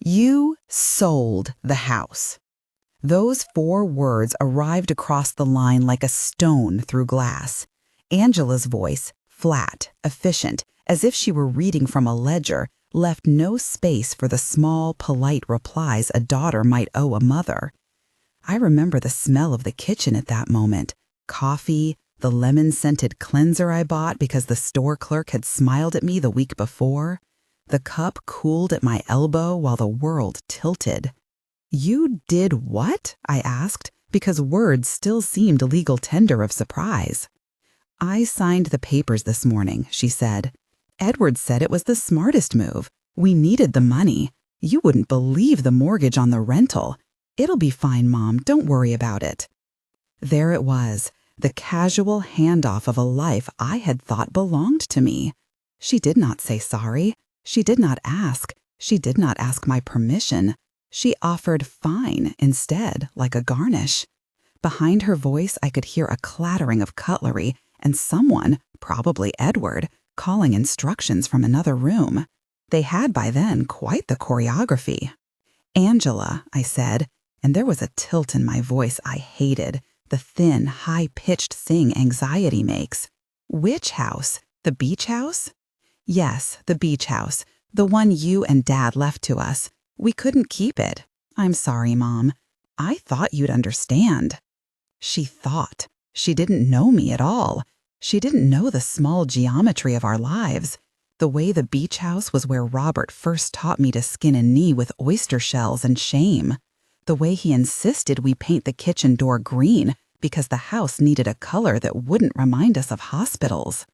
You sold the house. Those 4 words arrived across the line like a stone through glass. Angela's voice, flat, efficient, as if she were reading from a ledger, left no space for the small, polite replies a daughter might owe a mother. I remember the smell of the kitchen at that moment. Coffee, the lemon-scented cleanser I bought because the store clerk had smiled at me the week before. The cup cooled at my elbow while the world tilted. "You did what?" I asked, because words still seemed legal tender of surprise. "I signed the papers this morning," she said. "Edward said it was the smartest move. We needed the money. You wouldn't believe the mortgage on the rental. It'll be fine, Mom. Don't worry about it." There it was, the casual handoff of a life I had thought belonged to me. She did not say sorry. She did not ask. She did not ask my permission. She offered fine instead, like a garnish. Behind her voice, I could hear a clattering of cutlery and someone, probably Edward, calling instructions from another room. They had by then quite the choreography. "Angela," I said, and there was a tilt in my voice I hated, the thin, high-pitched thing anxiety makes. "Which house? The beach house?" "Yes, the beach house, the one you and Dad left to us. We couldn't keep it. I'm sorry, Mom. I thought you'd understand." She thought. She didn't know me at all. She didn't know the small geometry of our lives. The way the beach house was where Robert first taught me to skin a knee with oyster shells and shame. The way he insisted we paint the kitchen door green because the house needed a color that wouldn't remind us of hospitals.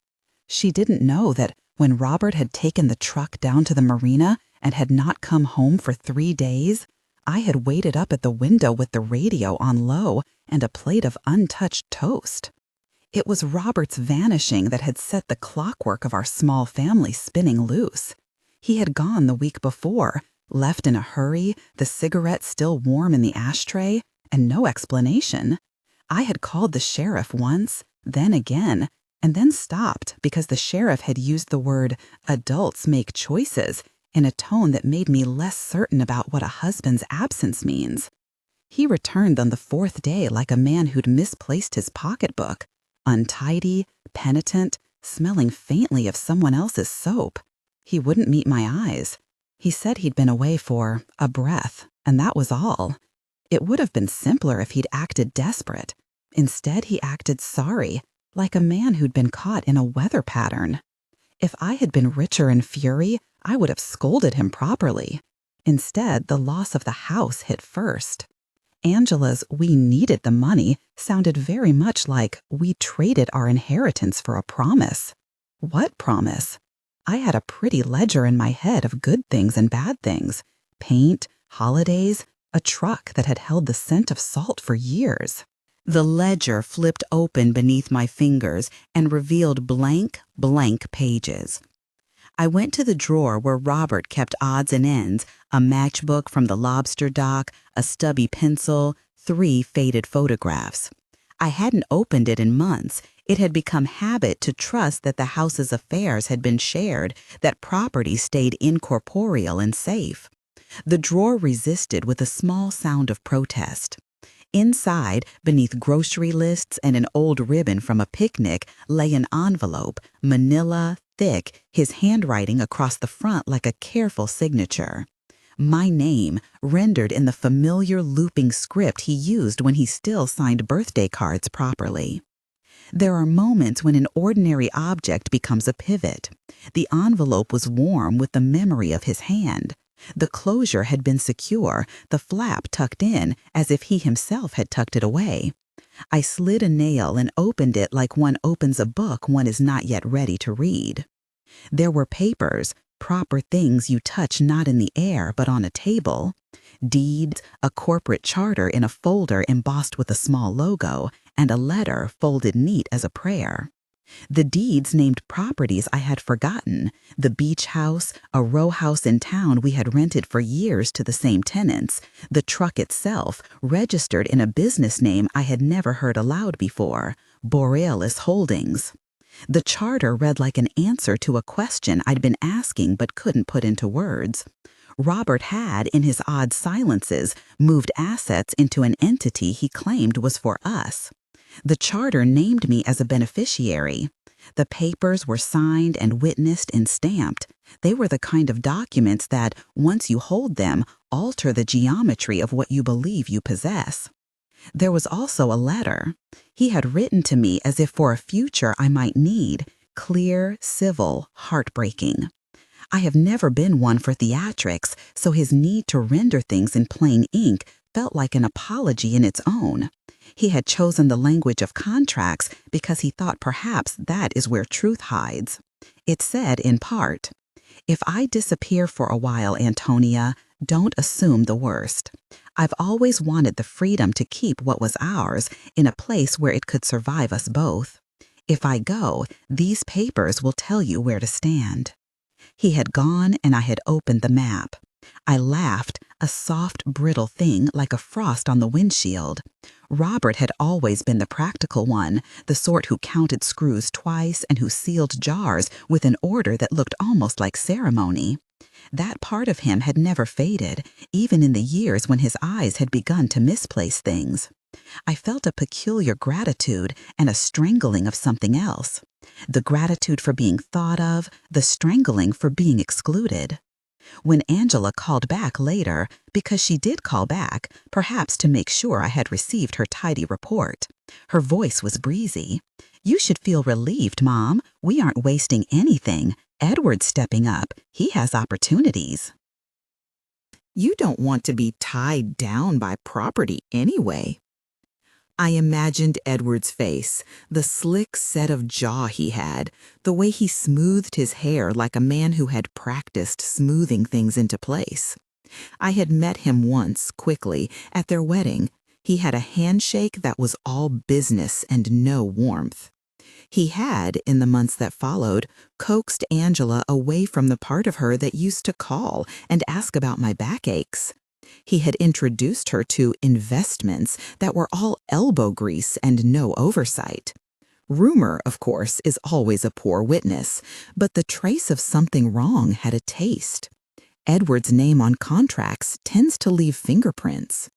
She didn't know that when Robert had taken the truck down to the marina and had not come home for 3 days, I had waited up at the window with the radio on low and a plate of untouched toast. It was Robert's vanishing that had set the clockwork of our small family spinning loose. He had gone the week before, left in a hurry, the cigarette still warm in the ashtray, and no explanation. I had called the sheriff once, then again, and then stopped because the sheriff had used the word "adults make choices" in a tone that made me less certain about what a husband's absence means. He returned on the 4th day like a man who'd misplaced his pocketbook, untidy, penitent, smelling faintly of someone else's soap. He wouldn't meet my eyes. He said he'd been away for a breath, and that was all. It would have been simpler if he'd acted desperate. Instead, he acted sorry, like a man who'd been caught in a weather pattern. If I had been richer in fury, I would have scolded him properly. Instead, the loss of the house hit first. Angela's "we needed the money" sounded very much like we traded our inheritance for a promise. What promise? I had a pretty ledger in my head of good things and bad things. Paint, holidays, a truck that had held the scent of salt for years. The ledger flipped open beneath my fingers and revealed blank, blank pages. I went to the drawer where Robert kept odds and ends, a matchbook from the lobster dock, a stubby pencil, 3 faded photographs. I hadn't opened it in months. It had become habit to trust that the house's affairs had been shared, that property stayed incorporeal and safe. The drawer resisted with a small sound of protest. Inside, beneath grocery lists and an old ribbon from a picnic, lay an envelope, manila, thick, his handwriting across the front like a careful signature. My name, rendered in the familiar looping script he used when he still signed birthday cards properly. There are moments when an ordinary object becomes a pivot. The envelope was warm with the memory of his hand. The closure had been secure, the flap tucked in, as if he himself had tucked it away. I slid a nail and opened it like one opens a book one is not yet ready to read. There were papers, proper things you touch not in the air but on a table, deeds, a corporate charter in a folder embossed with a small logo, and a letter folded neat as a prayer. The deeds named properties I had forgotten, the beach house, a row house in town we had rented for years to the same tenants, the truck itself, registered in a business name I had never heard aloud before, Borealis Holdings. The charter read like an answer to a question I'd been asking but couldn't put into words. Robert had, in his odd silences, moved assets into an entity he claimed was for us. The charter named me as a beneficiary. The papers were signed and witnessed and stamped. They were the kind of documents that, once you hold them, alter the geometry of what you believe you possess. There was also a letter. He had written to me as if for a future I might need, clear, civil, heartbreaking. I have never been one for theatrics, so his need to render things in plain ink felt like an apology in its own. He had chosen the language of contracts because he thought perhaps that is where truth hides. It said, in part, "If I disappear for a while, Antonia, don't assume the worst. I've always wanted the freedom to keep what was ours in a place where it could survive us both. If I go, these papers will tell you where to stand." He had gone, and I had opened the map. I laughed, a soft, brittle thing like a frost on the windshield. Robert had always been the practical one, the sort who counted screws twice and who sealed jars with an order that looked almost like ceremony. That part of him had never faded, even in the years when his eyes had begun to misplace things. I felt a peculiar gratitude and a strangling of something else. The gratitude for being thought of, the strangling for being excluded. When Angela called back later, because she did call back, perhaps to make sure I had received her tidy report, her voice was breezy. "You should feel relieved, Mom. We aren't wasting anything. Edward's stepping up. He has opportunities." You don't want to be tied down by property anyway. I imagined Edward's face, the slick set of jaw he had, the way he smoothed his hair like a man who had practiced smoothing things into place. I had met him once, quickly, at their wedding. He had a handshake that was all business and no warmth. He had, in the months that followed, coaxed Angela away from the part of her that used to call and ask about my backaches. He had introduced her to investments that were all elbow grease and no oversight. Rumor, of course, is always a poor witness, but the trace of something wrong had a taste. Edward's name on contracts tends to leave fingerprints.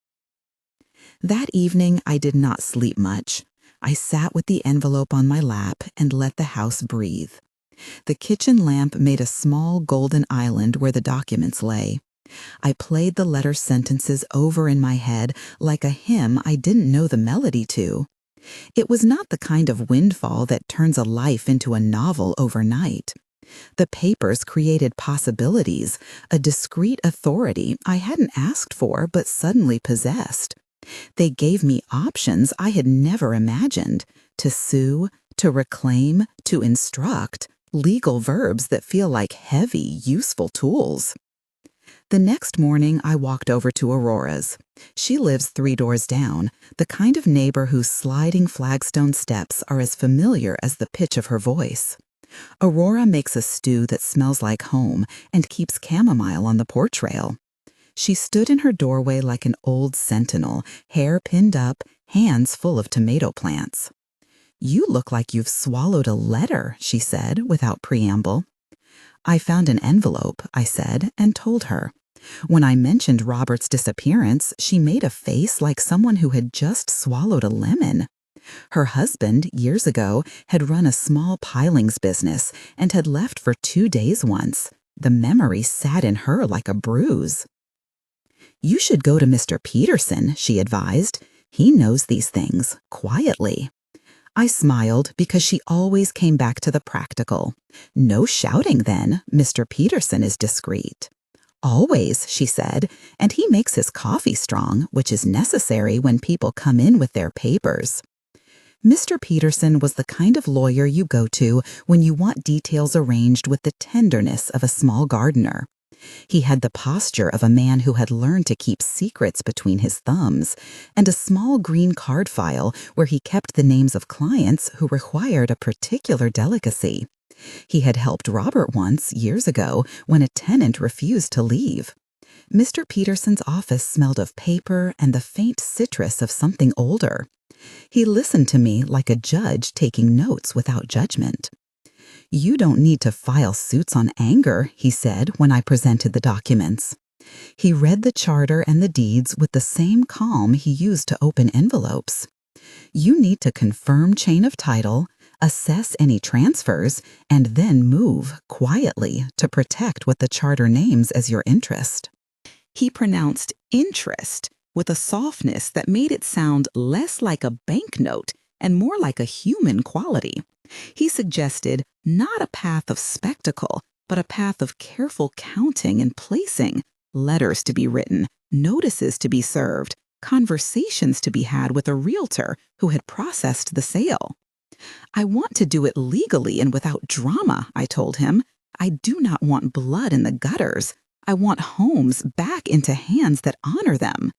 That evening, I did not sleep much. I sat with the envelope on my lap and let the house breathe. The kitchen lamp made a small golden island where the documents lay. I played the letter sentences over in my head like a hymn I didn't know the melody to. It was not the kind of windfall that turns a life into a novel overnight. The papers created possibilities, a discrete authority I hadn't asked for but suddenly possessed. They gave me options I had never imagined, to sue, to reclaim, to instruct, legal verbs that feel like heavy, useful tools. The next morning, I walked over to Aurora's. She lives 3 doors down, the kind of neighbor whose sliding flagstone steps are as familiar as the pitch of her voice. Aurora makes a stew that smells like home and keeps chamomile on the porch rail. She stood in her doorway like an old sentinel, hair pinned up, hands full of tomato plants. "You look like you've swallowed a letter," she said, without preamble. "I found an envelope," I said, and told her. When I mentioned Robert's disappearance, she made a face like someone who had just swallowed a lemon. Her husband, years ago, had run a small pilings business and had left for 2 days once. The memory sat in her like a bruise. "You should go to Mr. Peterson," she advised. "He knows these things, quietly." I smiled because she always came back to the practical. "No shouting, then. Mr. Peterson is discreet." "Always," she said, "and he makes his coffee strong, which is necessary when people come in with their papers." Mr. Peterson was the kind of lawyer you go to when you want details arranged with the tenderness of a small gardener. He had the posture of a man who had learned to keep secrets between his thumbs, and a small green card file where he kept the names of clients who required a particular delicacy. He had helped Robert once, years ago, when a tenant refused to leave. Mr. Peterson's office smelled of paper and the faint citrus of something older. He listened to me like a judge taking notes without judgment. "You don't need to file suits on anger," he said when I presented the documents. He read the charter and the deeds with the same calm he used to open envelopes. You need to confirm chain of title, assess any transfers, and then move quietly to protect what the charter names as your interest. He pronounced interest with a softness that made it sound less like a banknote and more like a human quality. He suggested not a path of spectacle, but a path of careful counting and placing, letters to be written, notices to be served, conversations to be had with a realtor who had processed the sale. I want to do it legally and without drama, I told him. I do not want blood in the gutters. I want homes back into hands that honor them.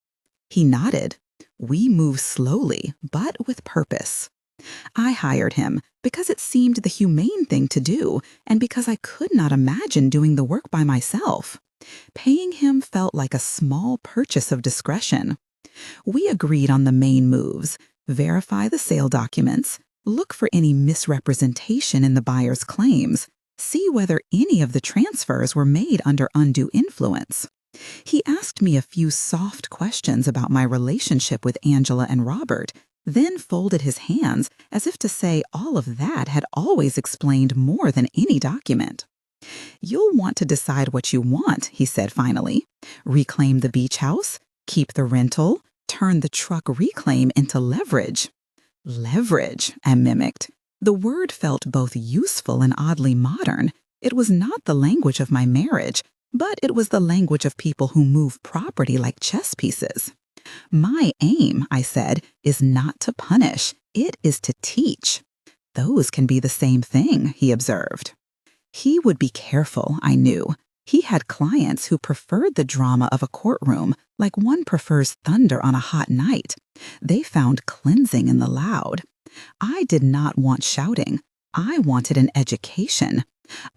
He nodded. We move slowly, but with purpose. I hired him because it seemed the humane thing to do and because I could not imagine doing the work by myself. Paying him felt like a small purchase of discretion. We agreed on the main moves: verify the sale documents, look for any misrepresentation in the buyer's claims, see whether any of the transfers were made under undue influence. He asked me a few soft questions about my relationship with Angela and Robert, then folded his hands as if to say all of that had always explained more than any document. You'll want to decide what you want, he said finally. Reclaim the beach house, keep the rental, turn the truck reclaim into leverage. Leverage, I mimicked. The word felt both useful and oddly modern. It was not the language of my marriage, but it was the language of people who move property like chess pieces. My aim, I said, is not to punish. It is to teach. Those can be the same thing, he observed. He would be careful, I knew. He had clients who preferred the drama of a courtroom, like one prefers thunder on a hot night. They found cleansing in the loud. I did not want shouting. I wanted an education.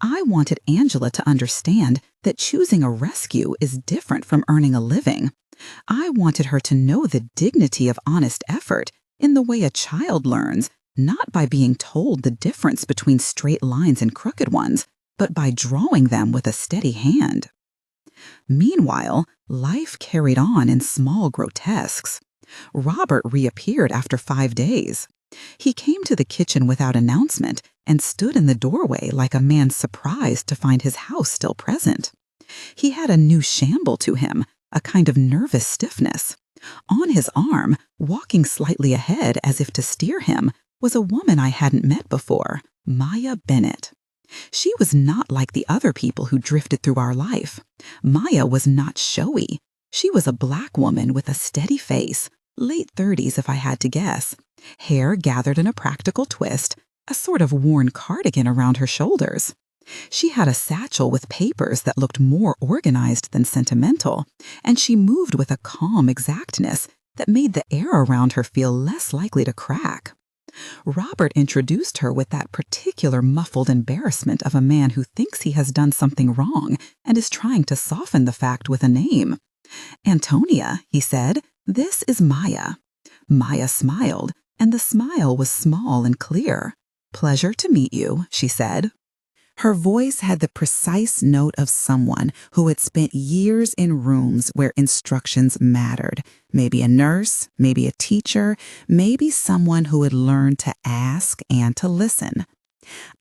I wanted Angela to understand that choosing a rescue is different from earning a living. I wanted her to know the dignity of honest effort in the way a child learns, not by being told the difference between straight lines and crooked ones, but by drawing them with a steady hand. Meanwhile, life carried on in small grotesques. Robert reappeared after 5 days. He came to the kitchen without announcement and stood in the doorway like a man surprised to find his house still present. He had a new shamble to him, a kind of nervous stiffness. On his arm, walking slightly ahead as if to steer him, was a woman I hadn't met before, Maya Bennett. She was not like the other people who drifted through our life. Maya was not showy. She was a black woman with a steady face, late 30s if I had to guess, hair gathered in a practical twist, a sort of worn cardigan around her shoulders. She had a satchel with papers that looked more organized than sentimental, and she moved with a calm exactness that made the air around her feel less likely to crack. Robert introduced her with that particular muffled embarrassment of a man who thinks he has done something wrong and is trying to soften the fact with a name. "Antonia," he said, "this is Maya." Maya smiled, and the smile was small and clear. "Pleasure to meet you," she said. Her voice had the precise note of someone who had spent years in rooms where instructions mattered. Maybe a nurse, maybe a teacher, maybe someone who had learned to ask and to listen.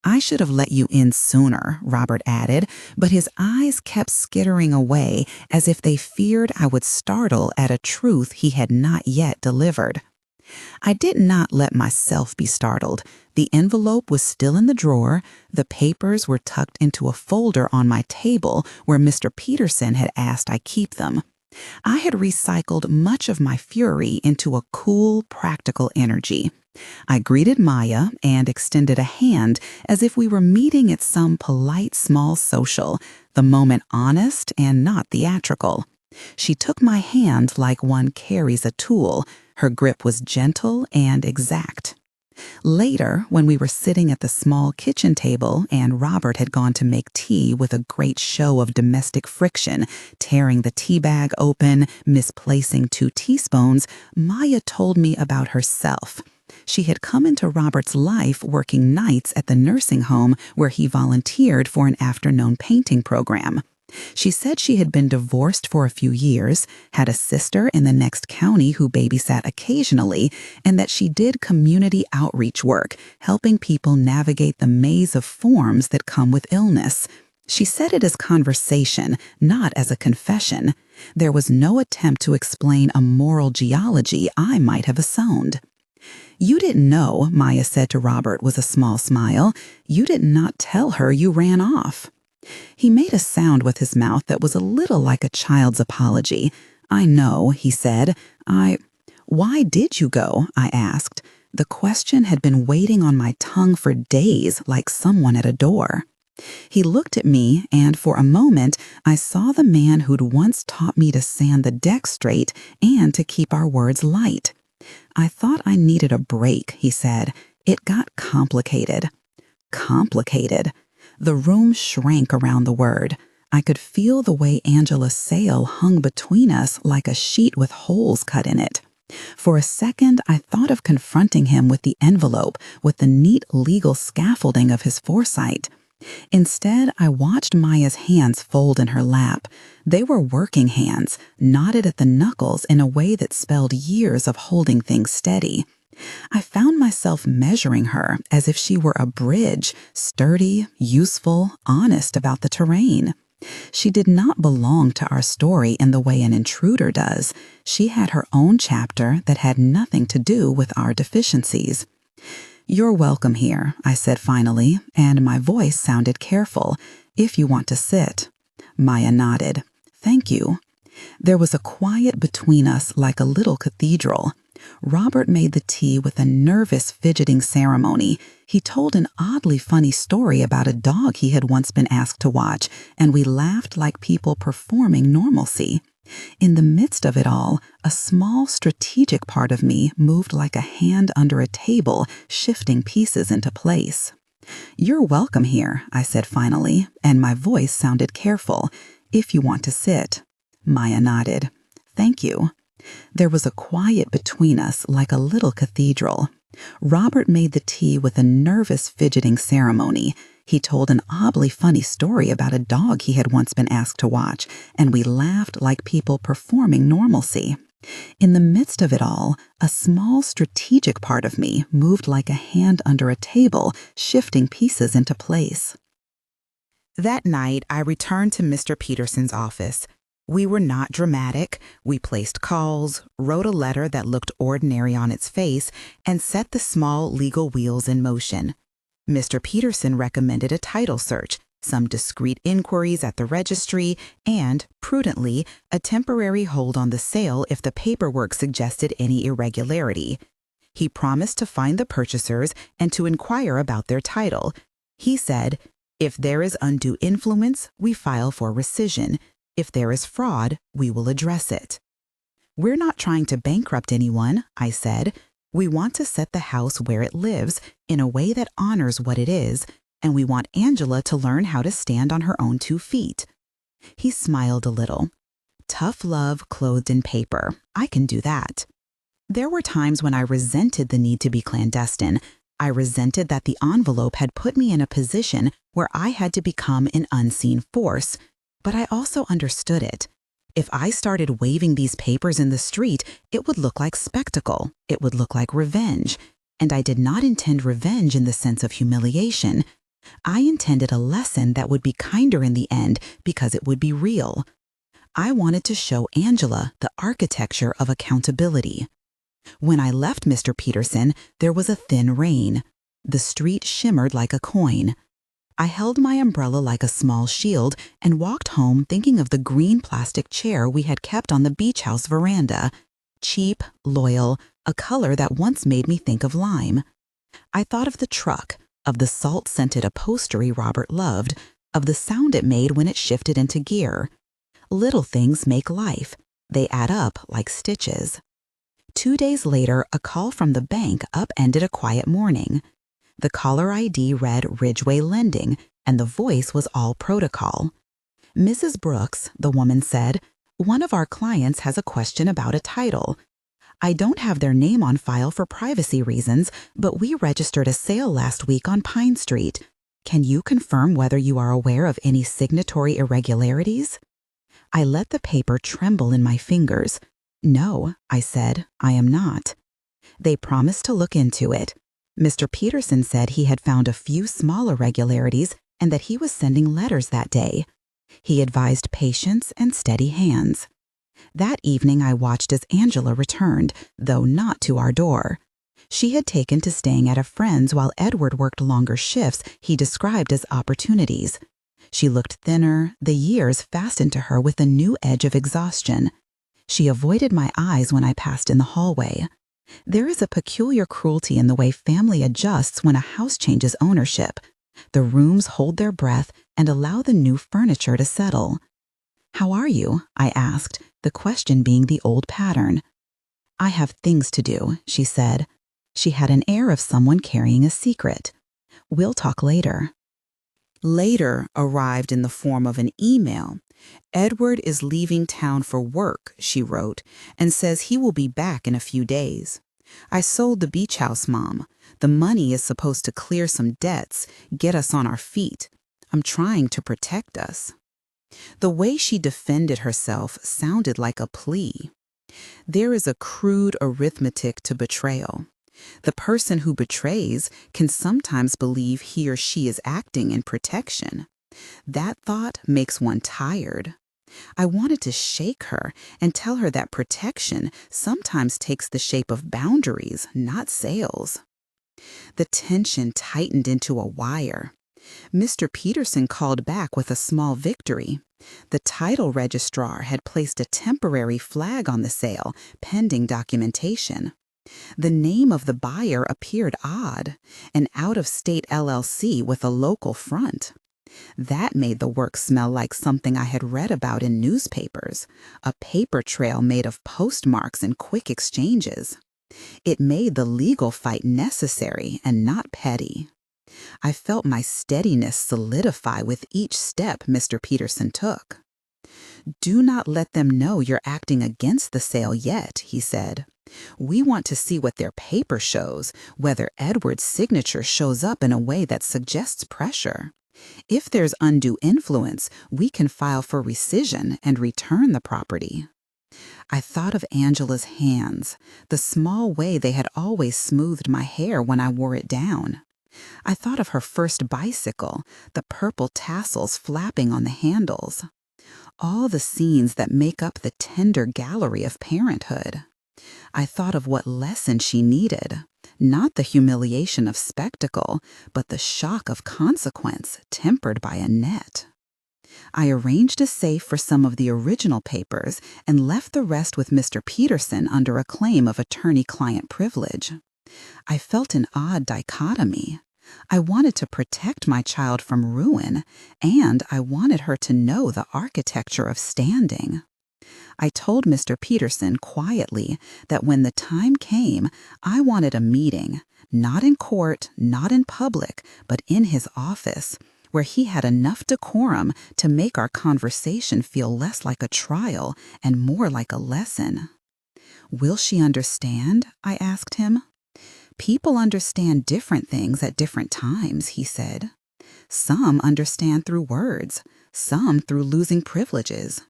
"I should have let you in sooner," Robert added, but his eyes kept skittering away as if they feared I would startle at a truth he had not yet delivered. I did not let myself be startled. The envelope was still in the drawer. The papers were tucked into a folder on my table where Mr. Peterson had asked I keep them. I had recycled much of my fury into a cool, practical energy. I greeted Maya and extended a hand as if we were meeting at some polite small social, the moment honest and not theatrical. She took my hand like one carries a tool. Her grip was gentle and exact. Later, when we were sitting at the small kitchen table and Robert had gone to make tea with a great show of domestic friction, tearing the tea bag open, misplacing 2 teaspoons, Maya told me about herself. She had come into Robert's life working nights at the nursing home where he volunteered for an afternoon painting program. She said she had been divorced for a few years, had a sister in the next county who babysat occasionally, and that she did community outreach work, helping people navigate the maze of forms that come with illness. She said it as conversation, not as a confession. There was no attempt to explain a moral geology I might have assumed. "You didn't know," Maya said to Robert with a small smile. "You did not tell her you ran off." He made a sound with his mouth that was a little like a child's apology. "I know," he said. Why did you go?" I asked. The question had been waiting on my tongue for days, like someone at a door. He looked at me, and for a moment, I saw the man who'd once taught me to sand the deck straight and to keep our words light. "I thought I needed a break," he said. "It got complicated." Complicated. The room shrank around the word. I could feel the way Angela's sail hung between us like a sheet with holes cut in it. For a second, I thought of confronting him with the envelope, with the neat legal scaffolding of his foresight. Instead, I watched Maya's hands fold in her lap. They were working hands, knotted at the knuckles in a way that spelled years of holding things steady. I found myself measuring her as if she were a bridge, sturdy, useful, honest about the terrain. She did not belong to our story in the way an intruder does. She had her own chapter that had nothing to do with our deficiencies. "You're welcome here," I said finally, and my voice sounded careful. "If you want to sit." Maya nodded. "Thank you." There was a quiet between us like a little cathedral. Robert made the tea with a nervous, fidgeting ceremony. He told an oddly funny story about a dog he had once been asked to watch, and we laughed like people performing normalcy. In the midst of it all, a small, strategic part of me moved like a hand under a table, shifting pieces into place. "You're welcome here," I said finally, and my voice sounded careful. "If you want to sit." Maya nodded. "Thank you." There was a quiet between us like a little cathedral. Robert made the tea with a nervous, fidgeting ceremony. He told an oddly funny story about a dog he had once been asked to watch, and we laughed like people performing normalcy. In the midst of it all, a small, strategic part of me moved like a hand under a table, shifting pieces into place. That night, I returned to Mr. Peterson's office. We were not dramatic. We placed calls, wrote a letter that looked ordinary on its face, and set the small legal wheels in motion. Mr. Peterson recommended a title search, some discreet inquiries at the registry, and, prudently, a temporary hold on the sale if the paperwork suggested any irregularity. He promised to find the purchasers and to inquire about their title. He said, "If there is undue influence, we file for rescission. If there is fraud, we will address it." "We're not trying to bankrupt anyone," I said. "We want to set the house where it lives in a way that honors what it is, and we want Angela to learn how to stand on her own 2 feet. He smiled a little. "Tough love clothed in paper. I can do that." There were times when I resented the need to be clandestine. I resented that the envelope had put me in a position where I had to become an unseen force. But I also understood it. If I started waving these papers in the street, it would look like spectacle. It would look like revenge. And I did not intend revenge in the sense of humiliation. I intended a lesson that would be kinder in the end because it would be real. I wanted to show Angela the architecture of accountability. When I left Mr. Peterson, there was a thin rain. The street shimmered like a coin. I held my umbrella like a small shield and walked home thinking of the green plastic chair we had kept on the beach house veranda. Cheap, loyal, a color that once made me think of lime. I thought of the truck, of the salt-scented upholstery Robert loved, of the sound it made when it shifted into gear. Little things make life. They add up like stitches. 2 days later, a call from the bank upended a quiet morning. The caller ID read Ridgeway Lending, and the voice was all protocol. "Mrs. Brooks," the woman said, "one of our clients has a question about a title. I don't have their name on file for privacy reasons, but we registered a sale last week on Pine Street. Can you confirm whether you are aware of any signatory irregularities? I let the paper tremble in my fingers. No, I said, I am not. They promised to look into it. Mr. Peterson said he had found a few small irregularities and that he was sending letters that day. He advised patience and steady hands. That evening I watched as Angela returned, though not to our door. She had taken to staying at a friend's while Edward worked longer shifts he described as opportunities. She looked thinner, the years fastened to her with a new edge of exhaustion. She avoided my eyes when I passed in the hallway. There is a peculiar cruelty in the way family adjusts when a house changes ownership. The rooms hold their breath and allow the new furniture to settle. "How are you?" I asked, the question being the old pattern. "I have things to do," she said. She had an air of someone carrying a secret. "We'll talk later." Later arrived in the form of an email. "Edward is leaving town for work," she wrote, "and says he will be back in a few days. I sold the beach house, Mom. The money is supposed to clear some debts, get us on our feet. I'm trying to protect us." The way she defended herself sounded like a plea. There is a crude arithmetic to betrayal. The person who betrays can sometimes believe he or she is acting in protection. That thought makes one tired. I wanted to shake her and tell her that protection sometimes takes the shape of boundaries, not sales. The tension tightened into a wire. Mr. Peterson called back with a small victory. The title registrar had placed a temporary flag on the sale, pending documentation. The name of the buyer appeared odd, an out-of-state LLC with a local front. That made the work smell like something I had read about in newspapers, a paper trail made of postmarks and quick exchanges. It made the legal fight necessary and not petty. I felt my steadiness solidify with each step Mr. Peterson took. "Do not let them know you're acting against the sale yet," he said. "We want to see what their paper shows, whether Edward's signature shows up in a way that suggests pressure. If there's undue influence, we can file for rescission and return the property." I thought of Angela's hands, the small way they had always smoothed my hair when I wore it down. I thought of her first bicycle, the purple tassels flapping on the handles. All the scenes that make up the tender gallery of parenthood. I thought of what lesson she needed, not the humiliation of spectacle, but the shock of consequence tempered by a net. I arranged a safe for some of the original papers and left the rest with Mr. Peterson under a claim of attorney-client privilege. I felt an odd dichotomy. I wanted to protect my child from ruin, and I wanted her to know the architecture of standing. I told Mr. Peterson quietly that when the time came, I wanted a meeting, not in court, not in public, but in his office, where he had enough decorum to make our conversation feel less like a trial and more like a lesson. "Will she understand?" I asked him. "People understand different things at different times," he said. "Some understand through words, some through losing privileges.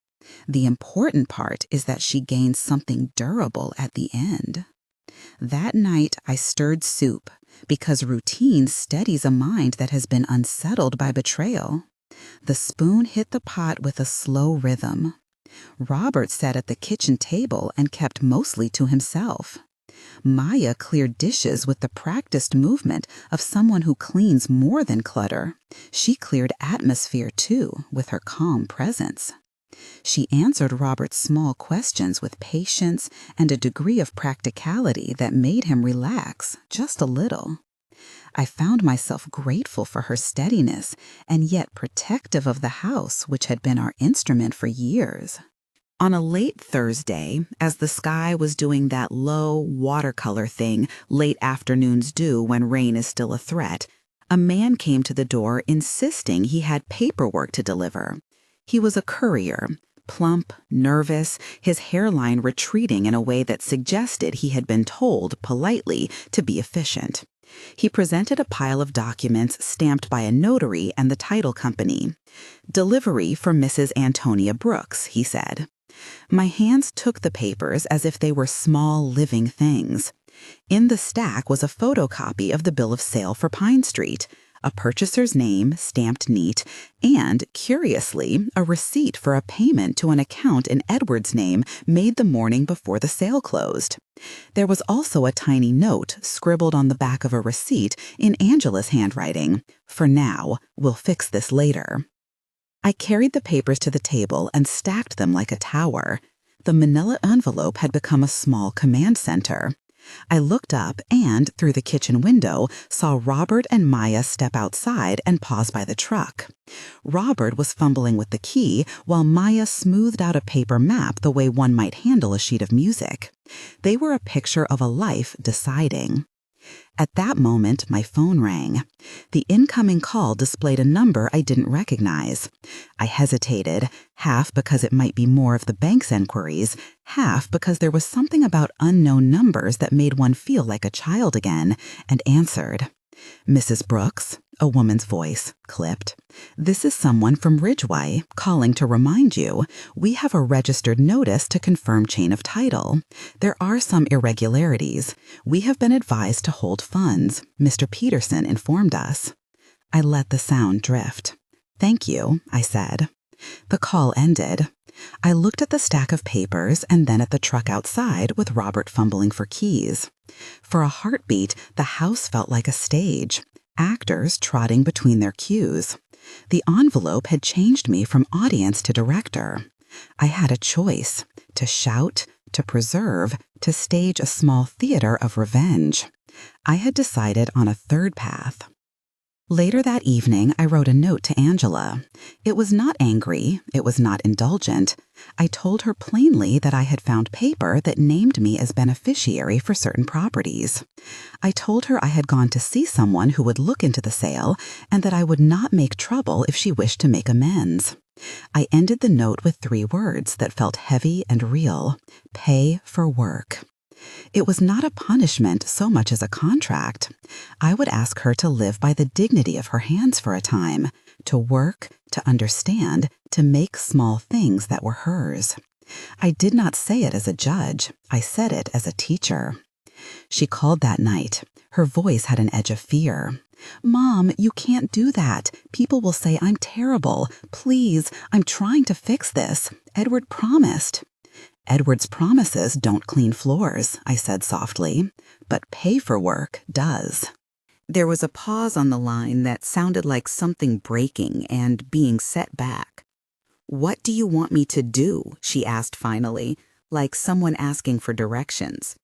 The important part is that she gains something durable at the end." That night I stirred soup, because routine steadies a mind that has been unsettled by betrayal. The spoon hit the pot with a slow rhythm. Robert sat at the kitchen table and kept mostly to himself. Maya cleared dishes with the practiced movement of someone who cleans more than clutter. She cleared atmosphere, too, with her calm presence. She answered Robert's small questions with patience and a degree of practicality that made him relax, just a little. I found myself grateful for her steadiness and yet protective of the house which had been our instrument for years. On a late Thursday, as the sky was doing that low watercolor thing late afternoons do when rain is still a threat, a man came to the door insisting he had paperwork to deliver. He was a courier, plump, nervous, his hairline retreating in a way that suggested he had been told, politely, to be efficient. He presented a pile of documents stamped by a notary and the title company. "Delivery for Mrs. Antonia Brooks," he said. My hands took the papers as if they were small, living things. In the stack was a photocopy of the bill of sale for Pine Street, a purchaser's name stamped neat, and, curiously, a receipt for a payment to an account in Edward's name made the morning before the sale closed. There was also a tiny note scribbled on the back of a receipt in Angela's handwriting. "For now, we'll fix this later." I carried the papers to the table and stacked them like a tower. The manila envelope had become a small command center. I looked up and, through the kitchen window, saw Robert and Maya step outside and pause by the truck. Robert was fumbling with the key, while Maya smoothed out a paper map the way one might handle a sheet of music. They were a picture of a life deciding. At that moment, my phone rang. The incoming call displayed a number I didn't recognize. I hesitated, half because it might be more of the bank's enquiries, half because there was something about unknown numbers that made one feel like a child again, and answered. "Mrs. Brooks," a woman's voice clipped. "This is someone from Ridgeway calling to remind you. We have a registered notice to confirm chain of title. There are some irregularities. We have been advised to hold funds. Mr. Peterson informed us." I let the sound drift. "Thank you," I said. The call ended. I looked at the stack of papers and then at the truck outside with Robert fumbling for keys. For a heartbeat, the house felt like a stage, actors trotting between their cues. The envelope had changed me from audience to director. I had a choice: to shout, to preserve, to stage a small theater of revenge. I had decided on a third path. Later that evening, I wrote a note to Angela. It was not angry, it was not indulgent. I told her plainly that I had found paper that named me as beneficiary for certain properties. I told her I had gone to see someone who would look into the sale and that I would not make trouble if she wished to make amends. I ended the note with 3 words that felt heavy and real: pay for work. It was not a punishment so much as a contract. I would ask her to live by the dignity of her hands for a time, to work, to understand, to make small things that were hers. I did not say it as a judge. I said it as a teacher. She called that night. Her voice had an edge of fear. "Mom, you can't do that. People will say I'm terrible. Please, I'm trying to fix this. Edward promised." "Edward's promises don't clean floors," I said softly, "but pay for work does." There was a pause on the line that sounded like something breaking and being set back. "What do you want me to do?" she asked finally, like someone asking for directions.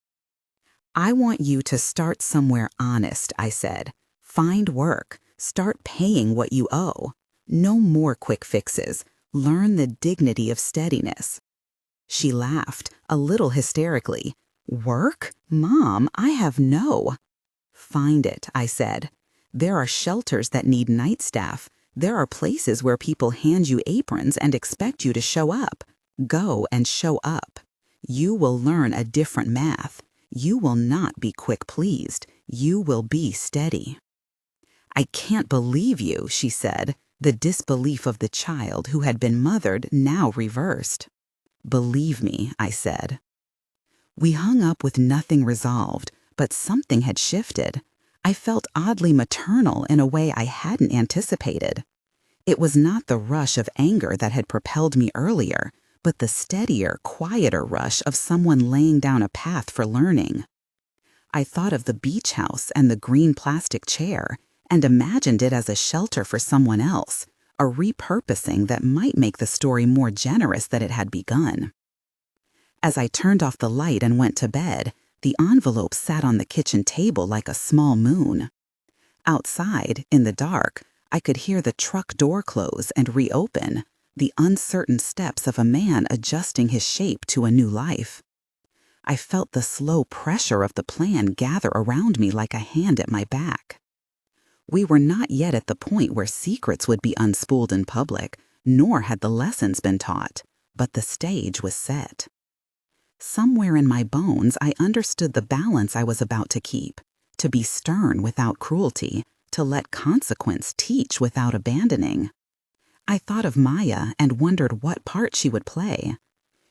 "I want you to start somewhere honest," I said. "Find work. Start paying what you owe. No more quick fixes. Learn the dignity of steadiness." She laughed, a little hysterically. "Work? Mom, I have no." "Find it," I said. "There are shelters that need night staff. There are places where people hand you aprons and expect you to show up. Go and show up. You will learn a different math. You will not be quick pleased. You will be steady." "I can't believe you," she said, the disbelief of the child who had been mothered now reversed. "Believe me," I said. We hung up with nothing resolved, but something had shifted. I felt oddly maternal in a way I hadn't anticipated. It was not the rush of anger that had propelled me earlier, but the steadier, quieter rush of someone laying down a path for learning. I thought of the beach house and the green plastic chair, and imagined it as a shelter for someone else, a repurposing that might make the story more generous than it had begun. As I turned off the light and went to bed, the envelope sat on the kitchen table like a small moon. Outside, in the dark, I could hear the truck door close and reopen, the uncertain steps of a man adjusting his shape to a new life. I felt the slow pressure of the plan gather around me like a hand at my back. We were not yet at the point where secrets would be unspooled in public, nor had the lessons been taught, but the stage was set. Somewhere in my bones, I understood the balance I was about to keep, to be stern without cruelty, to let consequence teach without abandoning. I thought of Maya and wondered what part she would play.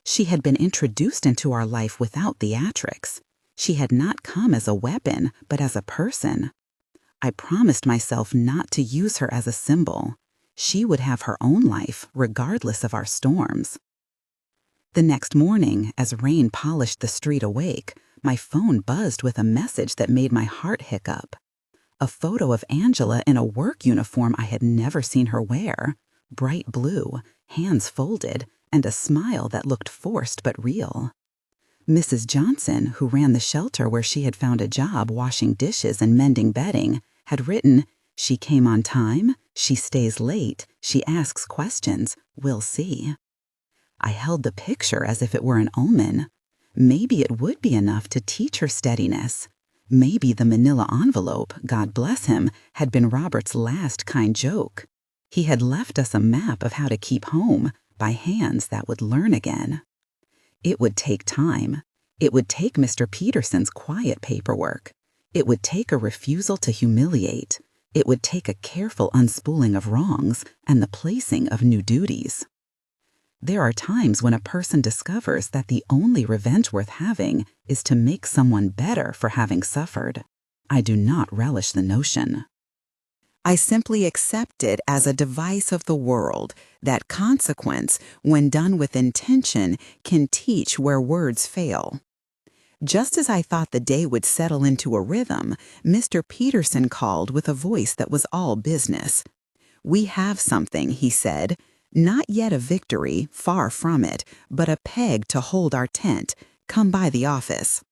She had been introduced into our life without theatrics. She had not come as a weapon, but as a person. I promised myself not to use her as a symbol. She would have her own life, regardless of our storms. The next morning, as rain polished the street awake, my phone buzzed with a message that made my heart hiccup. A photo of Angela in a work uniform I had never seen her wear, bright blue, hands folded, and a smile that looked forced but real. Mrs. Johnson, who ran the shelter where she had found a job washing dishes and mending bedding, had written, "She came on time, she stays late, she asks questions, we'll see." I held the picture as if it were an omen. Maybe it would be enough to teach her steadiness. Maybe the manila envelope, God bless him, had been Robert's last kind joke. He had left us a map of how to keep home by hands that would learn again. It would take time. It would take Mr. Peterson's quiet paperwork. It would take a refusal to humiliate. It would take a careful unspooling of wrongs and the placing of new duties. There are times when a person discovers that the only revenge worth having is to make someone better for having suffered. I do not relish the notion. I simply accept it as a device of the world that consequence, when done with intention, can teach where words fail. Just as I thought the day would settle into a rhythm, Mr. Peterson called with a voice that was all business. "We have something," he said. "Not yet a victory, far from it, but a peg to hold our tent. Come by the office."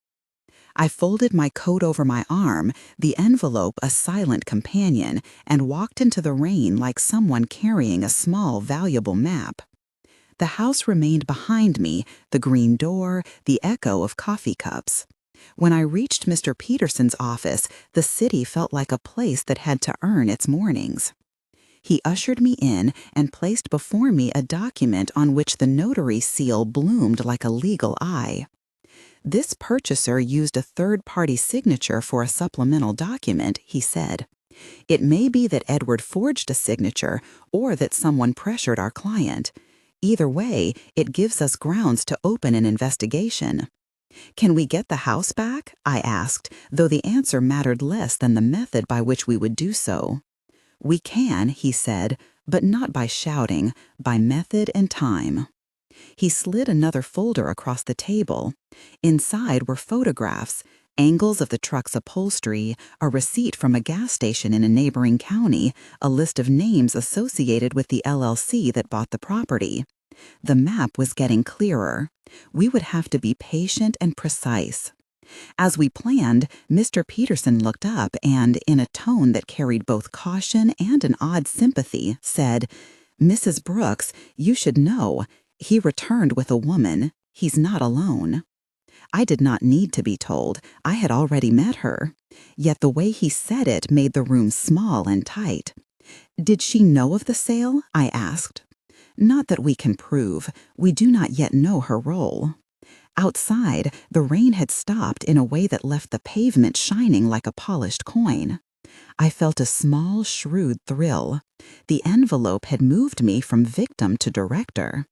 I folded my coat over my arm, the envelope a silent companion, and walked into the rain like someone carrying a small, valuable map. The house remained behind me, the green door, the echo of coffee cups. When I reached Mr. Peterson's office, the city felt like a place that had to earn its mornings. He ushered me in and placed before me a document on which the notary seal bloomed like a legal eye. This purchaser used a third-party signature for a supplemental document, he said. It may be that Edward forged a signature or that someone pressured our client. Either way, it gives us grounds to open an investigation. "Can we get the house back?" I asked, though the answer mattered less than the method by which we would do so. "We can," he said, "but not by shouting, by method and time." He slid another folder across the table. Inside were photographs, angles of the truck's upholstery, a receipt from a gas station in a neighboring county, a list of names associated with the LLC that bought the property. The map was getting clearer. We would have to be patient and precise. As we planned, Mr. Peterson looked up and, in a tone that carried both caution and an odd sympathy, said, "Mrs. Brooks, you should know. He returned with a woman. He's not alone." I did not need to be told. I had already met her. Yet the way he said it made the room small and tight. "Did she know of the sale?" I asked. "Not that we can prove. We do not yet know her role." Outside, the rain had stopped in a way that left the pavement shining like a polished coin. I felt a small, shrewd thrill. The envelope had moved me from victim to director.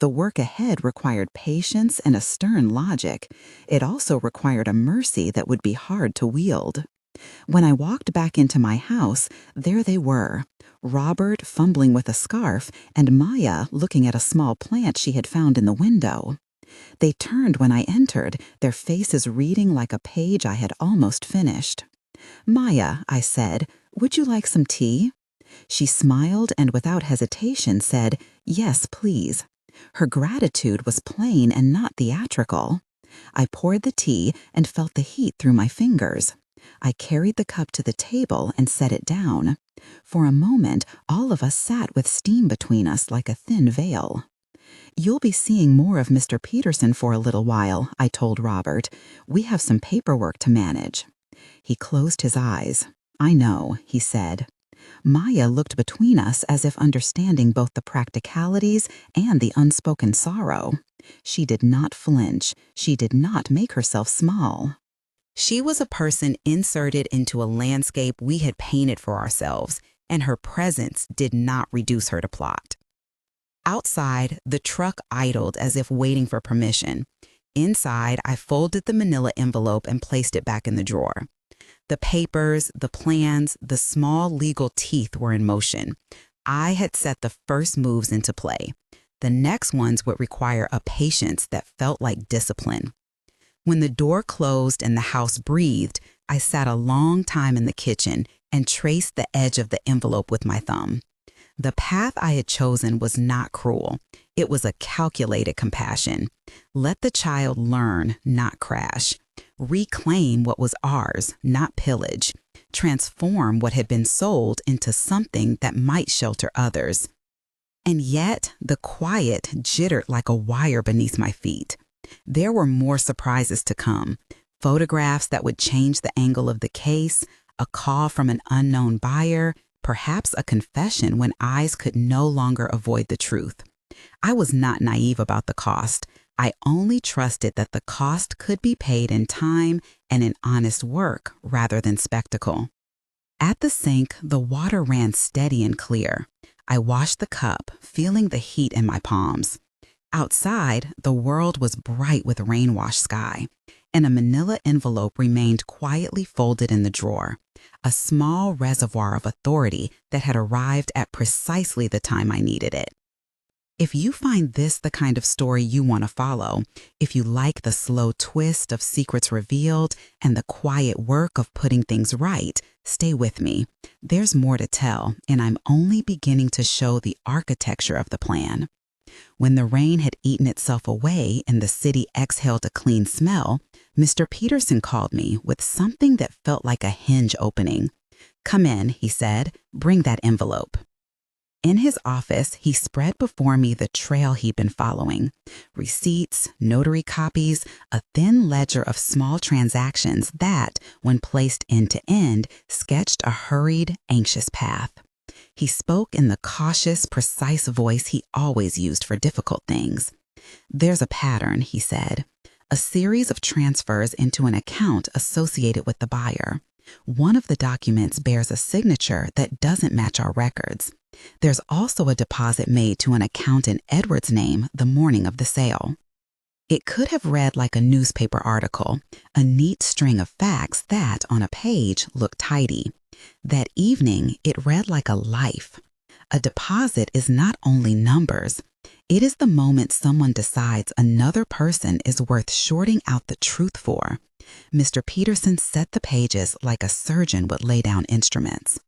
The work ahead required patience and a stern logic. It also required a mercy that would be hard to wield. When I walked back into my house, there they were, Robert fumbling with a scarf and Maya looking at a small plant she had found in the window. They turned when I entered, their faces reading like a page I had almost finished. "Maya," I said, "would you like some tea?" She smiled and without hesitation said, "Yes, please." Her gratitude was plain and not theatrical. I poured the tea and felt the heat through my fingers. I carried the cup to the table and set it down. For a moment, all of us sat with steam between us like a thin veil. "You'll be seeing more of Mr. Peterson for a little while," I told Robert. "We have some paperwork to manage." He closed his eyes. "I know," he said. Maya looked between us as if understanding both the practicalities and the unspoken sorrow. She did not flinch. She did not make herself small. She was a person inserted into a landscape we had painted for ourselves, and her presence did not reduce her to plot. Outside, the truck idled as if waiting for permission. Inside, I folded the manila envelope and placed it back in the drawer. The papers, the plans, the small legal teeth were in motion. I had set the first moves into play. The next ones would require a patience that felt like discipline. When the door closed and the house breathed, I sat a long time in the kitchen and traced the edge of the envelope with my thumb. The path I had chosen was not cruel. It was a calculated compassion. Let the child learn, not crash. Reclaim what was ours, not pillage. Transform what had been sold into something that might shelter others. And yet, the quiet jittered like a wire beneath my feet. There were more surprises to come. Photographs that would change the angle of the case, a call from an unknown buyer, perhaps a confession when eyes could no longer avoid the truth. I was not naive about the cost. I only trusted that the cost could be paid in time and in honest work rather than spectacle. At the sink, the water ran steady and clear. I washed the cup, feeling the heat in my palms. Outside, the world was bright with rain-washed sky, and a manila envelope remained quietly folded in the drawer, a small reservoir of authority that had arrived at precisely the time I needed it. If you find this the kind of story you want to follow, if you like the slow twist of secrets revealed and the quiet work of putting things right, stay with me. There's more to tell, and I'm only beginning to show the architecture of the plan. When the rain had eaten itself away and the city exhaled a clean smell, Mr. Peterson called me with something that felt like a hinge opening. "Come in," he said. "Bring that envelope." In his office, he spread before me the trail he'd been following. Receipts, notary copies, a thin ledger of small transactions that, when placed end to end, sketched a hurried, anxious path. He spoke in the cautious, precise voice he always used for difficult things. "There's a pattern," he said. "A series of transfers into an account associated with the buyer. One of the documents bears a signature that doesn't match our records. There's also a deposit made to an account in Edward's name the morning of the sale." It could have read like a newspaper article, a neat string of facts that, on a page, looked tidy. That evening, it read like a life. A deposit is not only numbers. It is the moment someone decides another person is worth shorting out the truth for. Mr. Peterson set the pages like a surgeon would lay down instruments.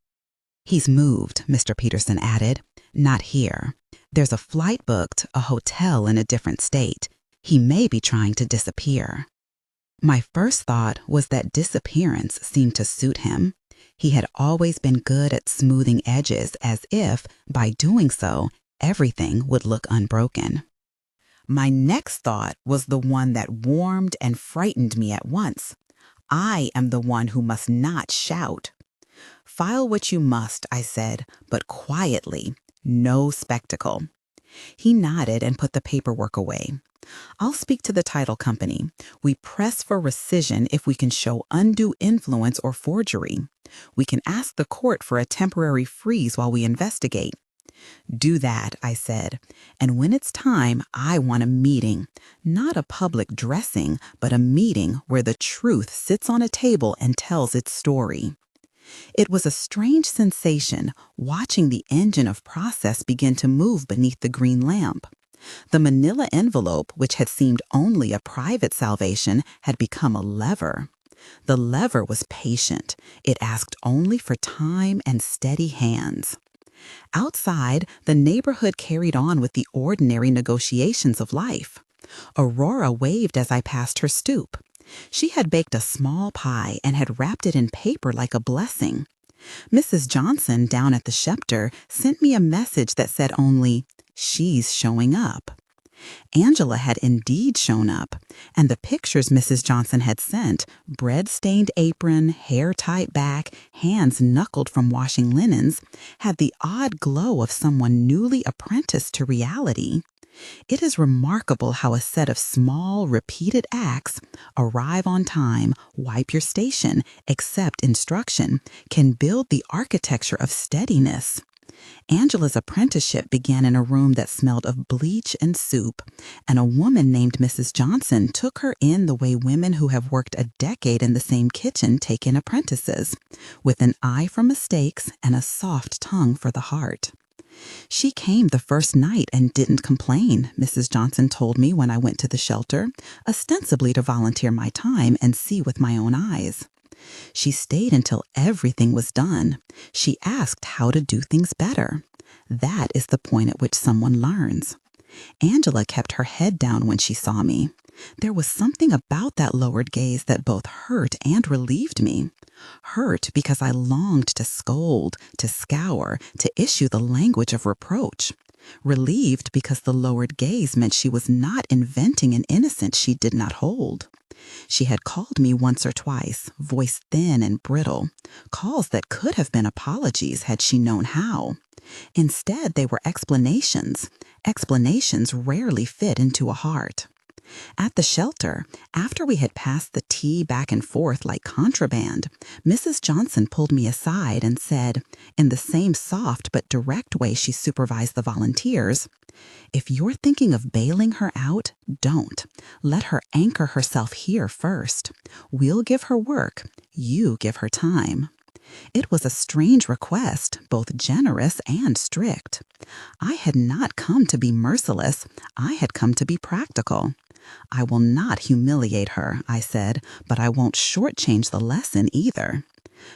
"He's moved," Mr. Peterson added. "Not here. There's a flight booked, a hotel in a different state. He may be trying to disappear." My first thought was that disappearance seemed to suit him. He had always been good at smoothing edges, as if, by doing so, everything would look unbroken. My next thought was the one that warmed and frightened me at once. I am the one who must not shout. "File what you must," I said, "but quietly. No spectacle." He nodded and put the paperwork away. "I'll speak to the title company. We press for rescission if we can show undue influence or forgery. We can ask the court for a temporary freeze while we investigate." "Do that," I said. "And when it's time, I want a meeting. Not a public dressing, but a meeting where the truth sits on a table and tells its story." It was a strange sensation watching the engine of process begin to move beneath the green lamp. The manila envelope, which had seemed only a private salvation, had become a lever. The lever was patient. It asked only for time and steady hands. Outside, the neighborhood carried on with the ordinary negotiations of life. Aurora waved as I passed her stoop. She had baked a small pie and had wrapped it in paper like a blessing. Mrs. Johnson, down at the Schefter, sent me a message that said only, "She's showing up." Angela had indeed shown up, and the pictures Mrs. Johnson had sent, bread-stained apron, hair tied back, hands knuckled from washing linens, had the odd glow of someone newly apprenticed to reality. It is remarkable how a set of small, repeated acts, arrive on time, wipe your station, accept instruction, can build the architecture of steadiness. Angela's apprenticeship began in a room that smelled of bleach and soup, and a woman named Mrs. Johnson took her in the way women who have worked a decade in the same kitchen take in apprentices, with an eye for mistakes and a soft tongue for the heart. She came the first night and didn't complain, Mrs. Johnson told me when I went to the shelter, ostensibly to volunteer my time and see with my own eyes. She stayed until everything was done. She asked how to do things better. That is the point at which someone learns. Angela kept her head down when she saw me. There was something about that lowered gaze that both hurt and relieved me. Hurt because I longed to scold, to scour, to issue the language of reproach. Relieved because the lowered gaze meant she was not inventing an innocence she did not hold. She had called me once or twice, voice thin and brittle, calls that could have been apologies had she known how. Instead, they were explanations. Explanations rarely fit into a heart. At the shelter, after we had passed the tea back and forth like contraband, Mrs. Johnson pulled me aside and said, in the same soft but direct way she supervised the volunteers, "If you're thinking of bailing her out, don't. Let her anchor herself here first. We'll give her work. You give her time." It was a strange request, both generous and strict. I had not come to be merciless. I had come to be practical. "I will not humiliate her," I said, "but I won't shortchange the lesson either."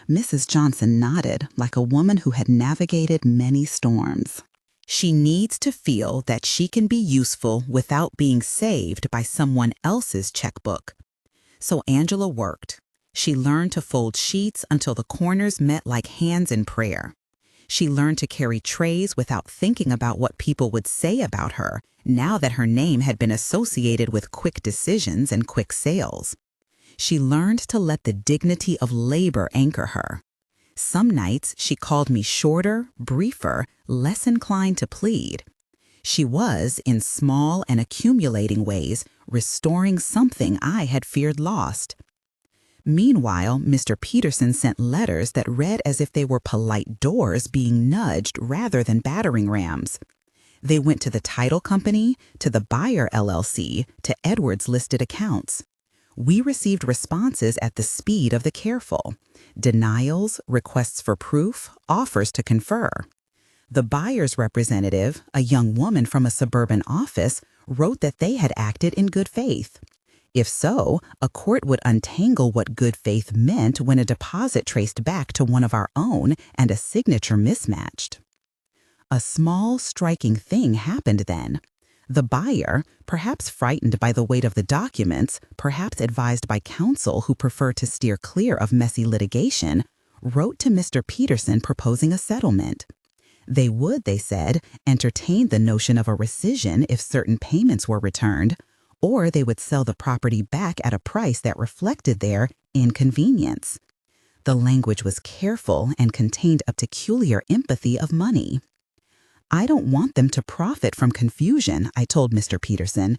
Mrs. Johnson nodded like a woman who had navigated many storms. She needs to feel that she can be useful without being saved by someone else's checkbook. So Angela worked. She learned to fold sheets until the corners met like hands in prayer. She learned to carry trays without thinking about what people would say about her, now that her name had been associated with quick decisions and quick sales. She learned to let the dignity of labor anchor her. Some nights she called me shorter, briefer, less inclined to plead. She was, in small and accumulating ways, restoring something I had feared lost. Meanwhile, Mr. Peterson sent letters that read as if they were polite doors being nudged rather than battering rams. They went to the title company, to the buyer LLC, to Edwards' listed accounts. We received responses at the speed of the careful. Denials, requests for proof, offers to confer. The buyer's representative, a young woman from a suburban office, wrote that they had acted in good faith. If so, a court would untangle what good faith meant when a deposit traced back to one of our own and a signature mismatched. A small, striking thing happened then. The buyer, perhaps frightened by the weight of the documents, perhaps advised by counsel who preferred to steer clear of messy litigation, wrote to Mr. Peterson proposing a settlement. They would, they said, entertain the notion of a rescission if certain payments were returned, or they would sell the property back at a price that reflected their inconvenience. The language was careful and contained a peculiar empathy of money. "I don't want them to profit from confusion," I told Mr. Peterson.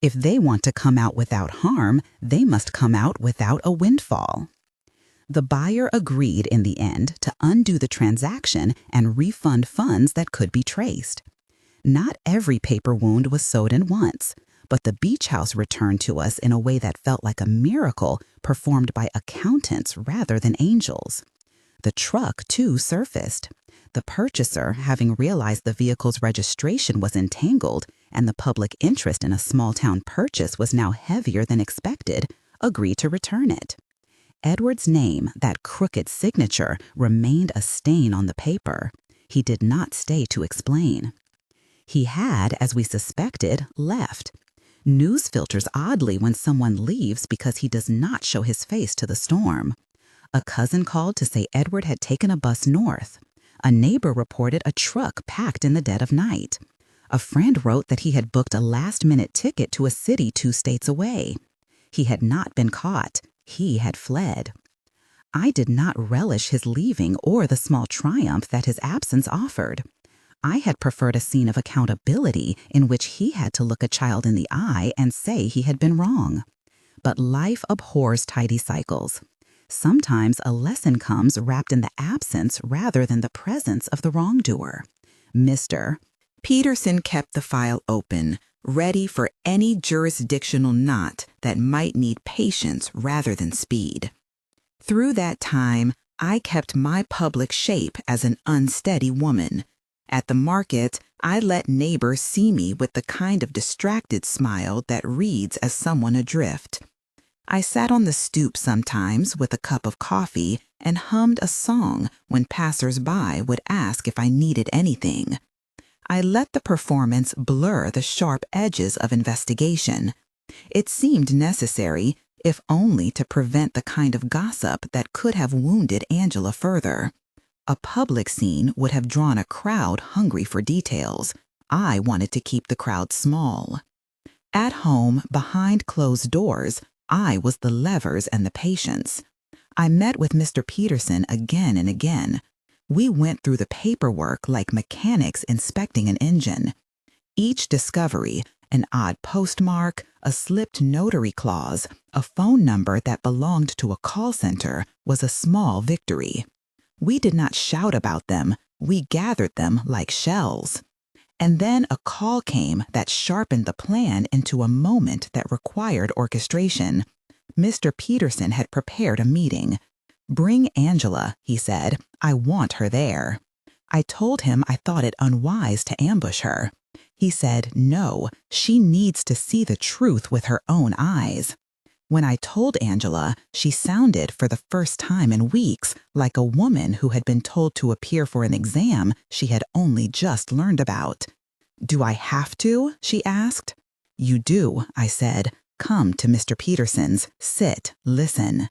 "If they want to come out without harm, they must come out without a windfall." The buyer agreed in the end to undo the transaction and refund funds that could be traced. Not every paper wound was sewed in once, but the beach house returned to us in a way that felt like a miracle performed by accountants rather than angels. The truck, too, surfaced. The purchaser, having realized the vehicle's registration was entangled and the public interest in a small-town purchase was now heavier than expected, agreed to return it. Edward's name, that crooked signature, remained a stain on the paper. He did not stay to explain. He had, as we suspected, left. News filters oddly when someone leaves because he does not show his face to the storm. A cousin called to say Edward had taken a bus north. A neighbor reported a truck packed in the dead of night. A friend wrote that he had booked a last-minute ticket to a city 2 states away. He had not been caught. He had fled. I did not relish his leaving or the small triumph that his absence offered. I had preferred a scene of accountability in which he had to look a child in the eye and say he had been wrong. But life abhors tidy cycles. Sometimes a lesson comes wrapped in the absence rather than the presence of the wrongdoer. Mr. Peterson kept the file open, ready for any jurisdictional knot that might need patience rather than speed. Through that time, I kept my public shape as an unsteady woman. At the market, I let neighbors see me with the kind of distracted smile that reads as someone adrift. I sat on the stoop sometimes with a cup of coffee and hummed a song when passers-by would ask if I needed anything. I let the performance blur the sharp edges of investigation. It seemed necessary, if only to prevent the kind of gossip that could have wounded Angela further. A public scene would have drawn a crowd hungry for details. I wanted to keep the crowd small. At home, behind closed doors, I was the levers and the patience. I met with Mr. Peterson again and again. We went through the paperwork like mechanics inspecting an engine. Each discovery, an odd postmark, a slipped notary clause, a phone number that belonged to a call center, was a small victory. We did not shout about them, we gathered them like shells. And then a call came that sharpened the plan into a moment that required orchestration. Mr. Peterson had prepared a meeting. "Bring Angela," he said. "I want her there." I told him I thought it unwise to ambush her. He said, "No, she needs to see the truth with her own eyes." When I told Angela, she sounded for the first time in weeks like a woman who had been told to appear for an exam she had only just learned about. "Do I have to?" she asked. "You do," I said. "Come to Mr. Peterson's, sit, listen."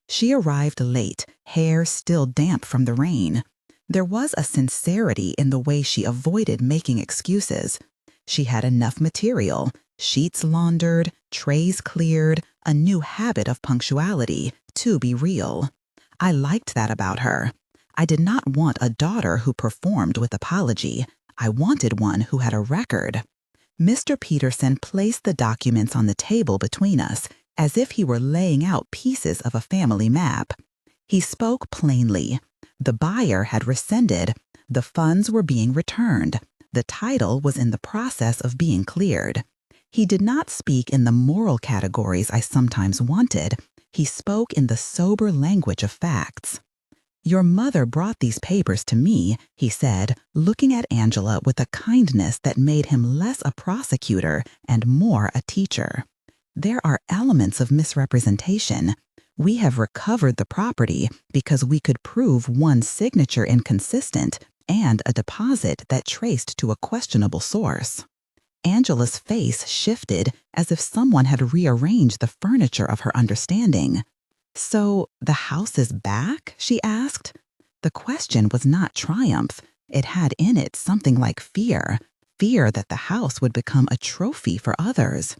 She arrived late, hair still damp from the rain. There was a sincerity in the way she avoided making excuses. She had enough material, sheets laundered, trays cleared, a new habit of punctuality, to be real. I liked that about her. I did not want a daughter who performed with apology. I wanted one who had a record. Mr. Peterson placed the documents on the table between us, as if he were laying out pieces of a family map. He spoke plainly. The buyer had rescinded. The funds were being returned. The title was in the process of being cleared. He did not speak in the moral categories I sometimes wanted. He spoke in the sober language of facts. "Your mother brought these papers to me," he said, looking at Angela with a kindness that made him less a prosecutor and more a teacher. "There are elements of misrepresentation. We have recovered the property because we could prove one signature inconsistent and a deposit that traced to a questionable source." Angela's face shifted as if someone had rearranged the furniture of her understanding. "So the house is back?" she asked. The question was not triumph. It had in it something like fear that the house would become a trophy for others.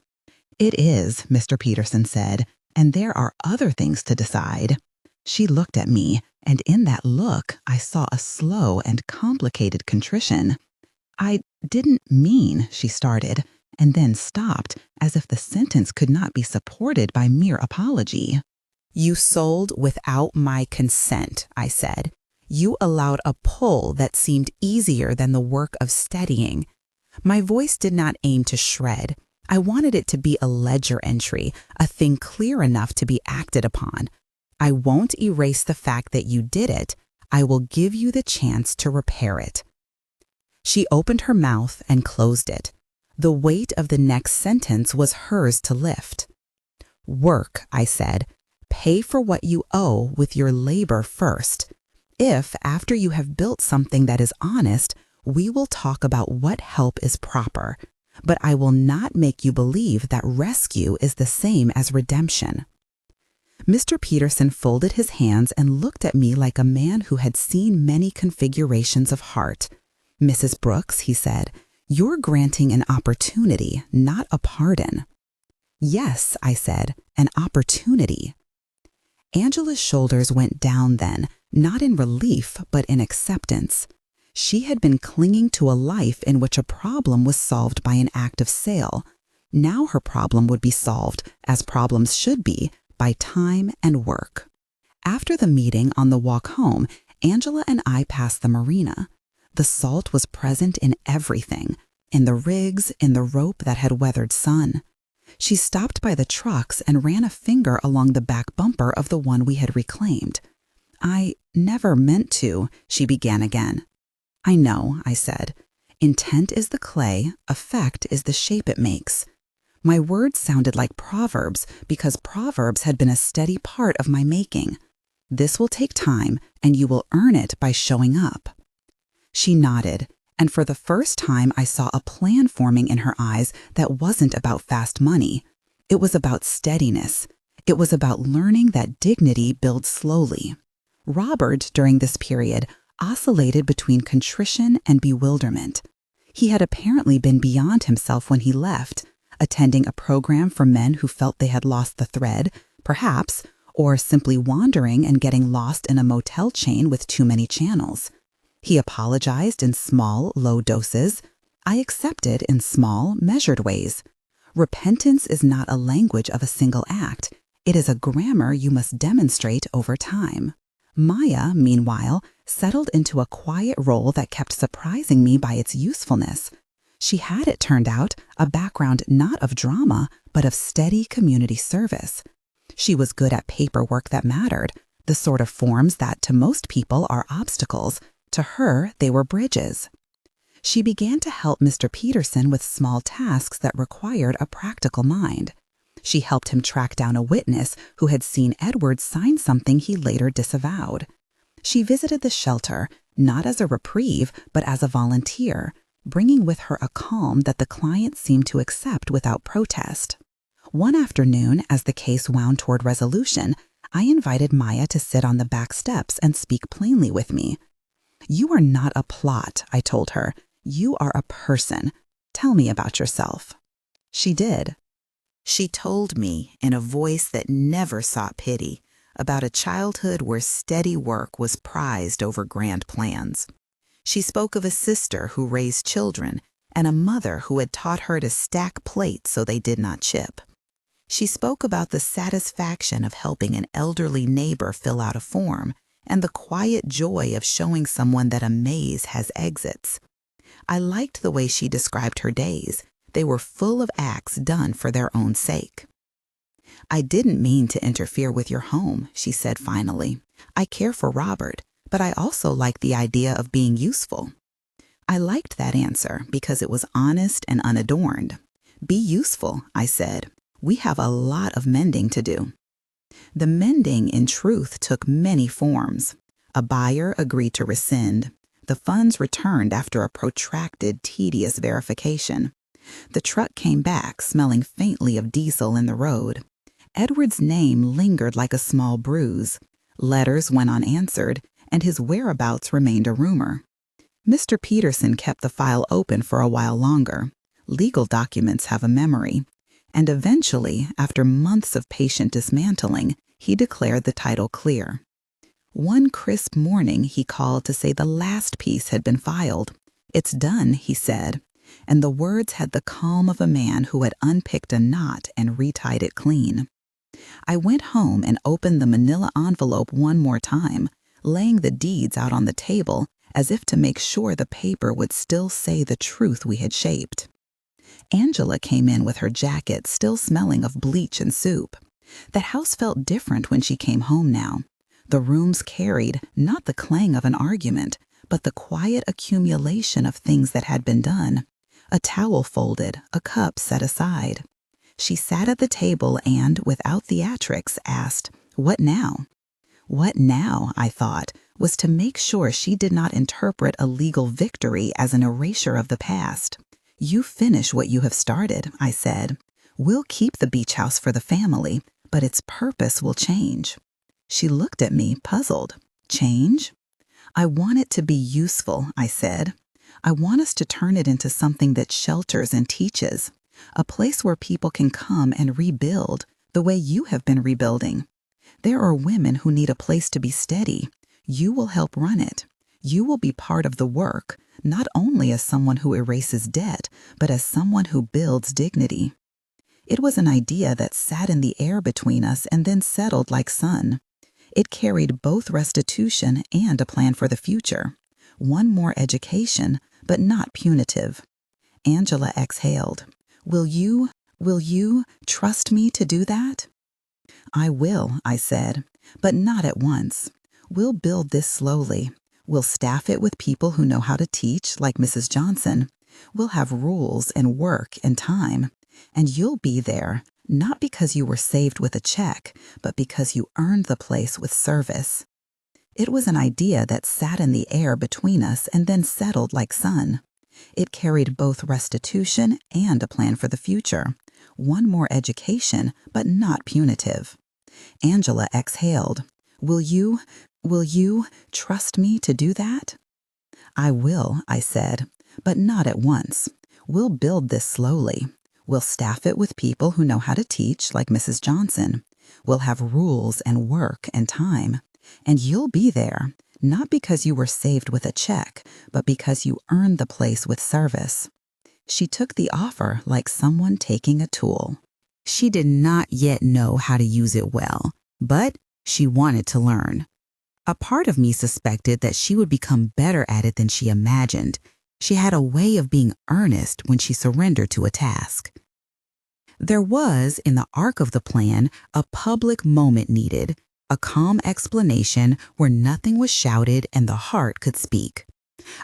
"It is," Mr. Peterson said, "and there are other things to decide." She looked at me, and in that look I saw a slow and complicated contrition. "I didn't mean," she started, and then stopped, as if the sentence could not be supported by mere apology. "You sold without my consent," I said. "You allowed a pull that seemed easier than the work of steadying." My voice did not aim to shred. I wanted it to be a ledger entry, a thing clear enough to be acted upon. "I won't erase the fact that you did it. I will give you the chance to repair it." She opened her mouth and closed it. The weight of the next sentence was hers to lift. "Work," I said. "Pay for what you owe with your labor first. If, after you have built something that is honest, we will talk about what help is proper. But I will not make you believe that rescue is the same as redemption." Mr. Peterson folded his hands and looked at me like a man who had seen many configurations of heart. "Mrs. Brooks," he said, "you're granting an opportunity, not a pardon." "Yes," I said, "an opportunity." Angela's shoulders went down then, not in relief, but in acceptance. She had been clinging to a life in which a problem was solved by an act of sale. Now her problem would be solved, as problems should be, by time and work. After the meeting on the walk home, Angela and I passed the marina. The salt was present in everything, in the rigs, in the rope that had weathered sun. She stopped by the trucks and ran a finger along the back bumper of the one we had reclaimed. "I never meant to," she began again. "I know," I said. "Intent is the clay, effect is the shape it makes." My words sounded like proverbs because proverbs had been a steady part of my making. "This will take time, and you will earn it by showing up." She nodded, and for the first time I saw a plan forming in her eyes that wasn't about fast money. It was about steadiness. It was about learning that dignity builds slowly. Robert, during this period, oscillated between contrition and bewilderment. He had apparently been beyond himself when he left, attending a program for men who felt they had lost the thread, perhaps, or simply wandering and getting lost in a motel chain with too many channels. He apologized in small, low doses. I accepted in small, measured ways. Repentance is not a language of a single act. It is a grammar you must demonstrate over time. Maya, meanwhile, settled into a quiet role that kept surprising me by its usefulness. She had, it turned out, a background not of drama, but of steady community service. She was good at paperwork that mattered, the sort of forms that to most people are obstacles. To her, they were bridges. She began to help Mr. Peterson with small tasks that required a practical mind. She helped him track down a witness who had seen Edward sign something he later disavowed. She visited the shelter, not as a reprieve, but as a volunteer, bringing with her a calm that the client seemed to accept without protest. One afternoon, as the case wound toward resolution, I invited Maya to sit on the back steps and speak plainly with me. "You are not a plot," I told her. "You are a person. Tell me about yourself." She did. She told me, in a voice that never sought pity, about a childhood where steady work was prized over grand plans. She spoke of a sister who raised children and a mother who had taught her to stack plates so they did not chip. She spoke about the satisfaction of helping an elderly neighbor fill out a form and the quiet joy of showing someone that a maze has exits. I liked the way she described her days. They were full of acts done for their own sake. "I didn't mean to interfere with your home," she said finally. "I care for Robert, but I also like the idea of being useful." I liked that answer because it was honest and unadorned. "Be useful," I said. "We have a lot of mending to do." The mending, in truth, took many forms. A buyer agreed to rescind. The funds returned after a protracted, tedious verification. The truck came back, smelling faintly of diesel in the road. Edward's name lingered like a small bruise. Letters went unanswered, and his whereabouts remained a rumor. Mr. Peterson kept the file open for a while longer. Legal documents have a memory. And eventually, after months of patient dismantling, he declared the title clear. One crisp morning, he called to say the last piece had been filed. "It's done," he said, and the words had the calm of a man who had unpicked a knot and retied it clean. I went home and opened the manila envelope one more time, laying the deeds out on the table as if to make sure the paper would still say the truth we had shaped. Angela came in with her jacket still smelling of bleach and soup. The house felt different when she came home now. The rooms carried not the clang of an argument, but the quiet accumulation of things that had been done. A towel folded, a cup set aside. She sat at the table and, without theatrics, asked, "What now?" What now, I thought, was to make sure she did not interpret a legal victory as an erasure of the past. "You finish what you have started," I said. "We'll keep the beach house for the family, but its purpose will change." She looked at me, puzzled. "Change?" "I want it to be useful," I said. "I want us to turn it into something that shelters and teaches. A place where people can come and rebuild the way you have been rebuilding. There are women who need a place to be steady. You will help run it. You will be part of the work, not only as someone who erases debt, but as someone who builds dignity. It was an idea that sat in the air between us and then settled like sun. It carried both restitution and a plan for the future. One more education, but not punitive. Angela exhaled. Will you trust me to do that? I will, I said, but not at once. We'll build this slowly. We'll staff it with people who know how to teach, like Mrs. Johnson. We'll have rules and work and time. And you'll be there, not because you were saved with a check, but because you earned the place with service. It was an idea that sat in the air between us and then settled like sun. It carried both restitution and a plan for the future. One more education, but not punitive. Angela exhaled. Will you trust me to do that? I will, I said, but not at once. We'll build this slowly. We'll staff it with people who know how to teach, like Mrs. Johnson. We'll have rules and work and time. And you'll be there, not because you were saved with a check, but because you earned the place with service. She took the offer like someone taking a tool. She did not yet know how to use it well, but she wanted to learn. A part of me suspected that she would become better at it than she imagined. She had a way of being earnest when she surrendered to a task. There was, in the arc of the plan, a public moment needed, a calm explanation where nothing was shouted and the heart could speak.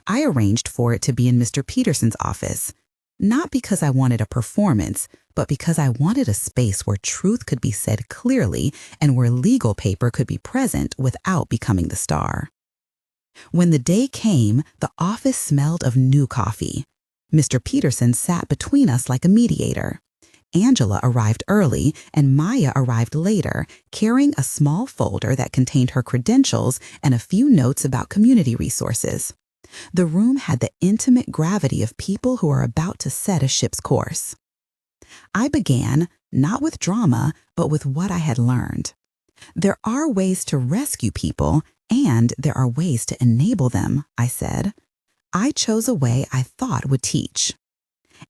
I arranged for it to be in Mr. Peterson's office, not because I wanted a performance, but because I wanted a space where truth could be said clearly and where legal paper could be present without becoming the star. When the day came, the office smelled of new coffee. Mr. Peterson sat between us like a mediator. Angela arrived early and Maya arrived later, carrying a small folder that contained her credentials and a few notes about community resources. The room had the intimate gravity of people who are about to set a ship's course. I began, not with drama, but with what I had learned. There are ways to rescue people, and there are ways to enable them, I said. I chose a way I thought would teach.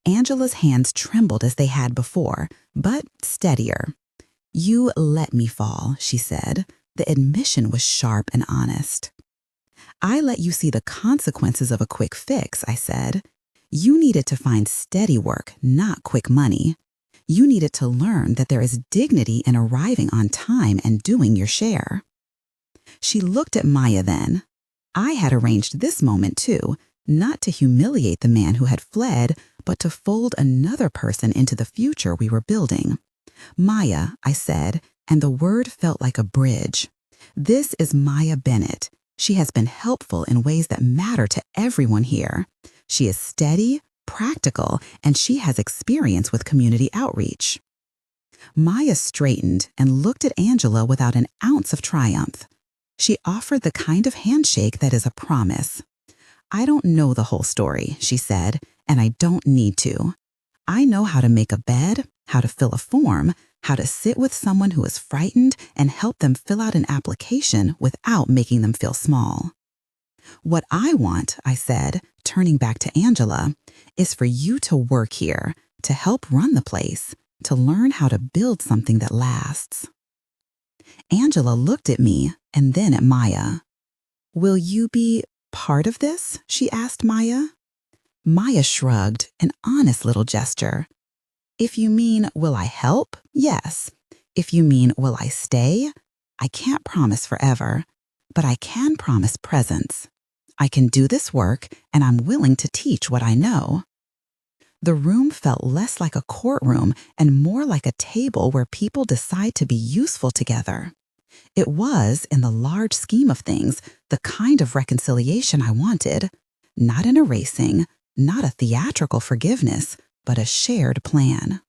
Angela's hands trembled as they had before, but steadier. You let me fall, she said. The admission was sharp and honest. I let you see the consequences of a quick fix, I said. You needed to find steady work, not quick money. You needed to learn that there is dignity in arriving on time and doing your share. She looked at Maya then. I had arranged this moment too, not to humiliate the man who had fled, but to fold another person into the future we were building. Maya, I said, and the word felt like a bridge. This is Maya Bennett. She has been helpful in ways that matter to everyone here. She is steady, practical, and she has experience with community outreach. Maya straightened and looked at Angela without an ounce of triumph. She offered the kind of handshake that is a promise. I don't know the whole story, she said, and I don't need to. I know how to make a bed, how to fill a form, how to sit with someone who is frightened and help them fill out an application without making them feel small. What I want, I said, turning back to Angela, is for you to work here, to help run the place, to learn how to build something that lasts. Angela looked at me and then at Maya. Will you be part of this? She asked Maya. Maya shrugged, an honest little gesture. If you mean, will I help? Yes. If you mean, will I stay? I can't promise forever, but I can promise presence. I can do this work, and I'm willing to teach what I know. The room felt less like a courtroom and more like a table where people decide to be useful together. It was, in the large scheme of things, the kind of reconciliation I wanted. Not an erasing, not a theatrical forgiveness, but a shared plan.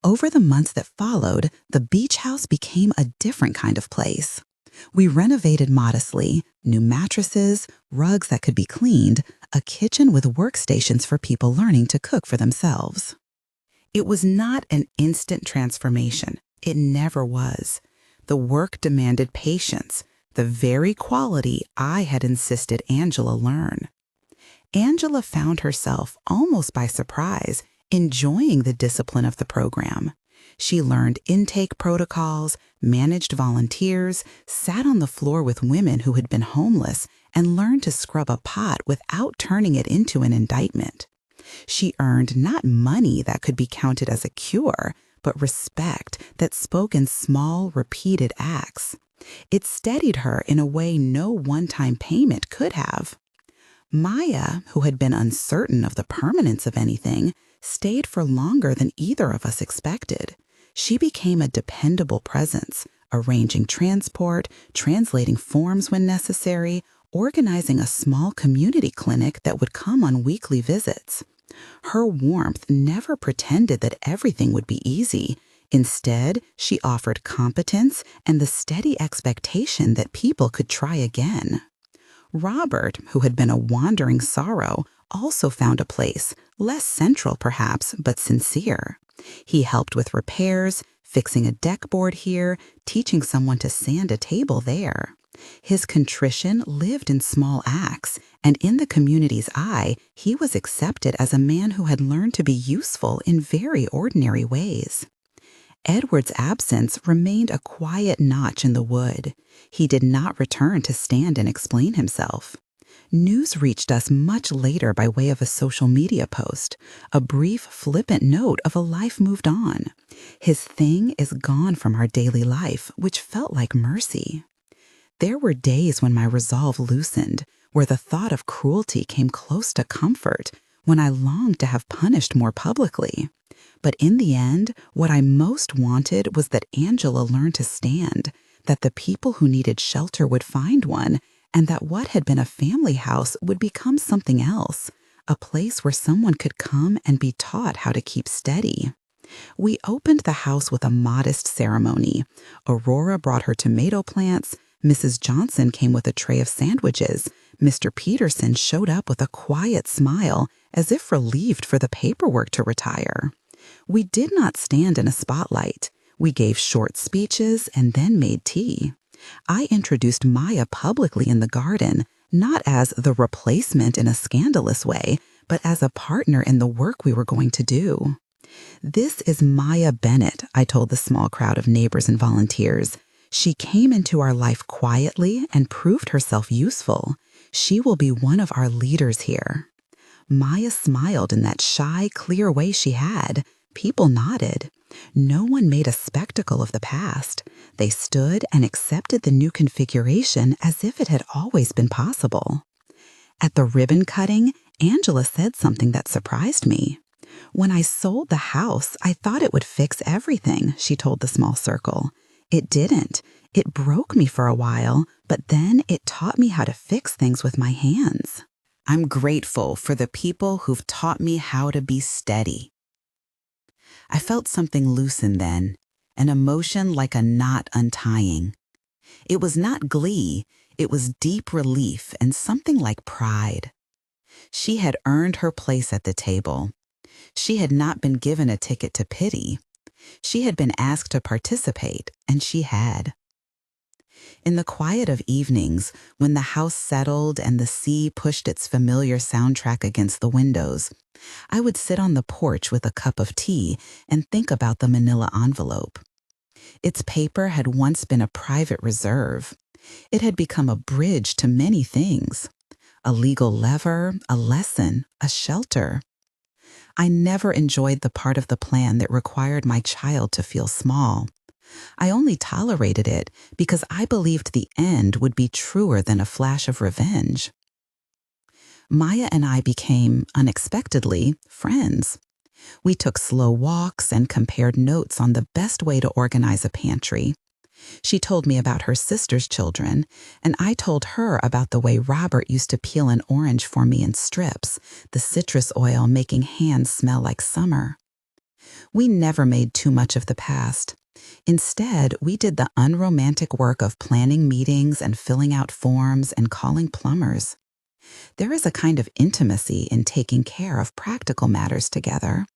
Over the months that followed, the beach house became a different kind of place. We renovated modestly, new mattresses, rugs that could be cleaned, a kitchen with workstations for people learning to cook for themselves. It was not an instant transformation. It never was. The work demanded patience, the very quality I had insisted Angela learn. Angela found herself, almost by surprise, enjoying the discipline of the program. She learned intake protocols, managed volunteers, sat on the floor with women who had been homeless, and learned to scrub a pot without turning it into an indictment. She earned not money that could be counted as a cure, but respect that spoke in small, repeated acts. It steadied her in a way no one-time payment could have. Maya, who had been uncertain of the permanence of anything, stayed for longer than either of us expected. She became a dependable presence, arranging transport, translating forms when necessary, organizing a small community clinic that would come on weekly visits. Her warmth never pretended that everything would be easy. Instead, she offered competence and the steady expectation that people could try again. Robert, who had been a wandering sorrow, also found a place, less central perhaps, but sincere. He helped with repairs, fixing a deck board here, teaching someone to sand a table there. His contrition lived in small acts, and in the community's eye, he was accepted as a man who had learned to be useful in very ordinary ways. Edward's absence remained a quiet notch in the wood. He did not return to stand and explain himself. News reached us much later by way of a social media post, a brief, flippant note of a life moved on. His thing is gone from our daily life, which felt like mercy. There were days when my resolve loosened, where the thought of cruelty came close to comfort, when I longed to have punished more publicly. But in the end, what I most wanted was that Angela learn to stand, that the people who needed shelter would find one, and that what had been a family house would become something else, a place where someone could come and be taught how to keep steady. We opened the house with a modest ceremony. Aurora brought her tomato plants, Mrs. Johnson came with a tray of sandwiches, Mr. Peterson showed up with a quiet smile, as if relieved for the paperwork to retire. We did not stand in a spotlight. We gave short speeches and then made tea. I introduced Maya publicly in the garden, not as the replacement in a scandalous way, but as a partner in the work we were going to do. "This is Maya Bennett," I told the small crowd of neighbors and volunteers. "She came into our life quietly and proved herself useful. She will be one of our leaders here." Maya smiled in that shy, clear way she had. People nodded. No one made a spectacle of the past. They stood and accepted the new configuration as if it had always been possible. At the ribbon cutting, Angela said something that surprised me. "When I sold the house, I thought it would fix everything," she told the small circle. "It didn't. It broke me for a while, but then it taught me how to fix things with my hands. I'm grateful for the people who've taught me how to be steady." I felt something loosen then, an emotion like a knot untying. It was not glee, it was deep relief and something like pride. She had earned her place at the table. She had not been given a ticket to pity. She had been asked to participate, and she had. In the quiet of evenings, when the house settled and the sea pushed its familiar soundtrack against the windows, I would sit on the porch with a cup of tea and think about the manila envelope. Its paper had once been a private reserve. It had become a bridge to many things. A legal lever, a lesson, a shelter. I never enjoyed the part of the plan that required my child to feel small. I only tolerated it because I believed the end would be truer than a flash of revenge. Maya and I became, unexpectedly, friends. We took slow walks and compared notes on the best way to organize a pantry. She told me about her sister's children, and I told her about the way Robert used to peel an orange for me in strips, the citrus oil making hands smell like summer. We never made too much of the past. Instead, we did the unromantic work of planning meetings and filling out forms and calling plumbers. There is a kind of intimacy in taking care of practical matters together.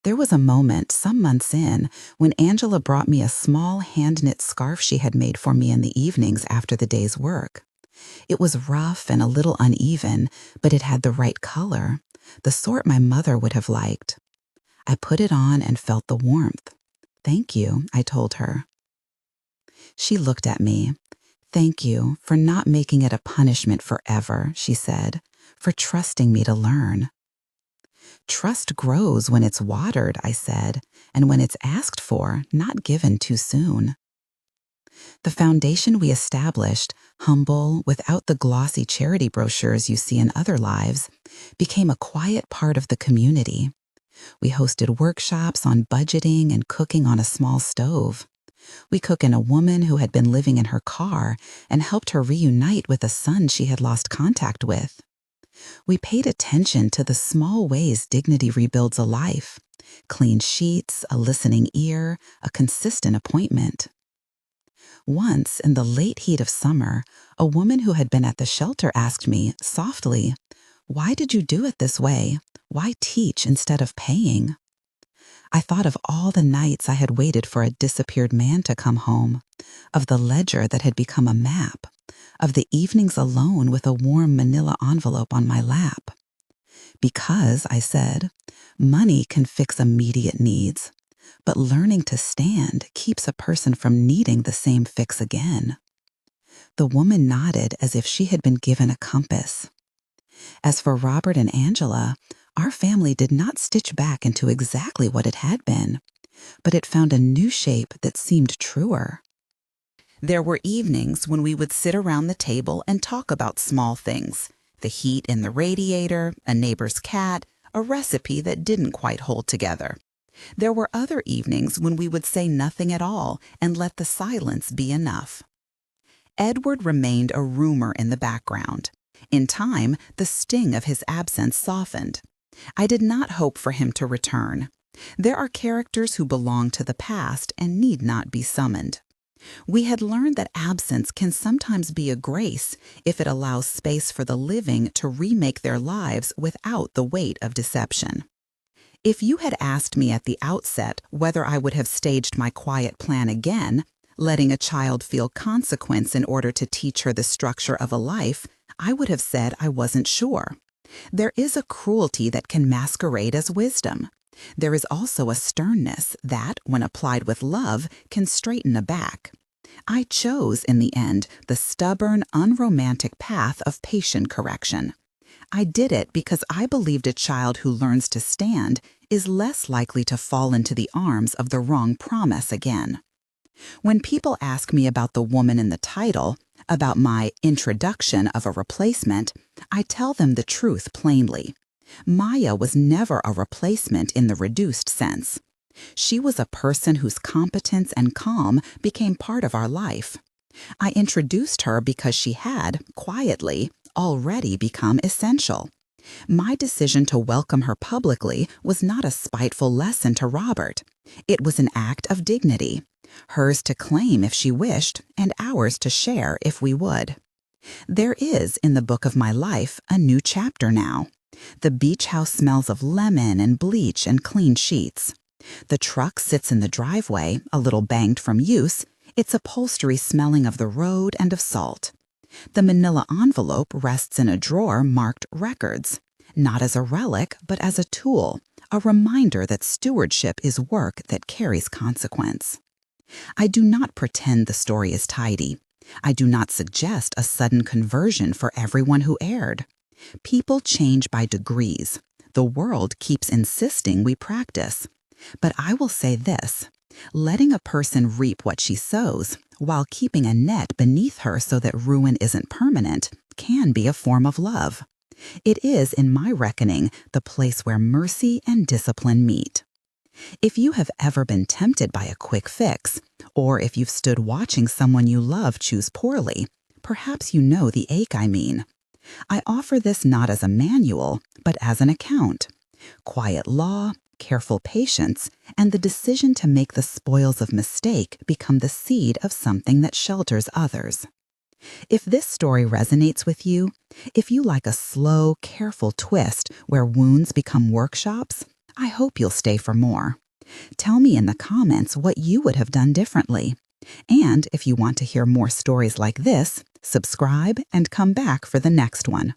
There was a moment, some months in, when Angela brought me a small hand-knit scarf she had made for me in the evenings after the day's work. It was rough and a little uneven, but it had the right color, the sort my mother would have liked. I put it on and felt the warmth. "Thank you," I told her. She looked at me. "Thank you for not making it a punishment forever," she said, "for trusting me to learn." "Trust grows when it's watered," I said, "and when it's asked for, not given too soon." The foundation we established, humble, without the glossy charity brochures you see in other lives, became a quiet part of the community. We hosted workshops on budgeting and cooking on a small stove. We cooked in a woman who had been living in her car and helped her reunite with a son she had lost contact with. We paid attention to the small ways dignity rebuilds a life: clean sheets, a listening ear, a consistent appointment. Once, in the late heat of summer, a woman who had been at the shelter asked me, softly, "Why did you do it this way? Why teach instead of paying?" I thought of all the nights I had waited for a disappeared man to come home, of the ledger that had become a map, of the evenings alone with a warm manila envelope on my lap. "Because," I said, "money can fix immediate needs, but learning to stand keeps a person from needing the same fix again." The woman nodded as if she had been given a compass. As for Robert and Angela, our family did not stitch back into exactly what it had been, but it found a new shape that seemed truer. There were evenings when we would sit around the table and talk about small things: the heat in the radiator, a neighbor's cat, a recipe that didn't quite hold together. There were other evenings when we would say nothing at all and let the silence be enough. Edward remained a rumor in the background. In time, the sting of his absence softened. I did not hope for him to return. There are characters who belong to the past and need not be summoned. We had learned that absence can sometimes be a grace if it allows space for the living to remake their lives without the weight of deception. If you had asked me at the outset whether I would have staged my quiet plan again, letting a child feel consequence in order to teach her the structure of a life, I would have said I wasn't sure. There is a cruelty that can masquerade as wisdom. There is also a sternness that, when applied with love, can straighten a back. I chose, in the end, the stubborn, unromantic path of patient correction. I did it because I believed a child who learns to stand is less likely to fall into the arms of the wrong promise again. When people ask me about the woman in the title, about my introduction of a replacement, I tell them the truth plainly. Maya was never a replacement in the reduced sense. She was a person whose competence and calm became part of our life. I introduced her because she had, quietly, already become essential. My decision to welcome her publicly was not a spiteful lesson to Robert. It was an act of dignity, hers to claim if she wished, and ours to share if we would. There is, in the book of my life, a new chapter now. The beach house smells of lemon and bleach and clean sheets. The truck sits in the driveway, a little banged from use, its upholstery smelling of the road and of salt. The manila envelope rests in a drawer marked records, not as a relic, but as a tool, a reminder that stewardship is work that carries consequence. I do not pretend the story is tidy. I do not suggest a sudden conversion for everyone who erred. People change by degrees. The world keeps insisting we practice. But I will say this: letting a person reap what she sows, while keeping a net beneath her so that ruin isn't permanent, can be a form of love. It is, in my reckoning, the place where mercy and discipline meet. If you have ever been tempted by a quick fix, or if you've stood watching someone you love choose poorly, perhaps you know the ache I mean. I offer this not as a manual, but as an account. Quiet law, careful patience, and the decision to make the spoils of mistake become the seed of something that shelters others. If this story resonates with you, if you like a slow, careful twist where wounds become workshops, I hope you'll stay for more. Tell me in the comments what you would have done differently. And if you want to hear more stories like this, subscribe and come back for the next one.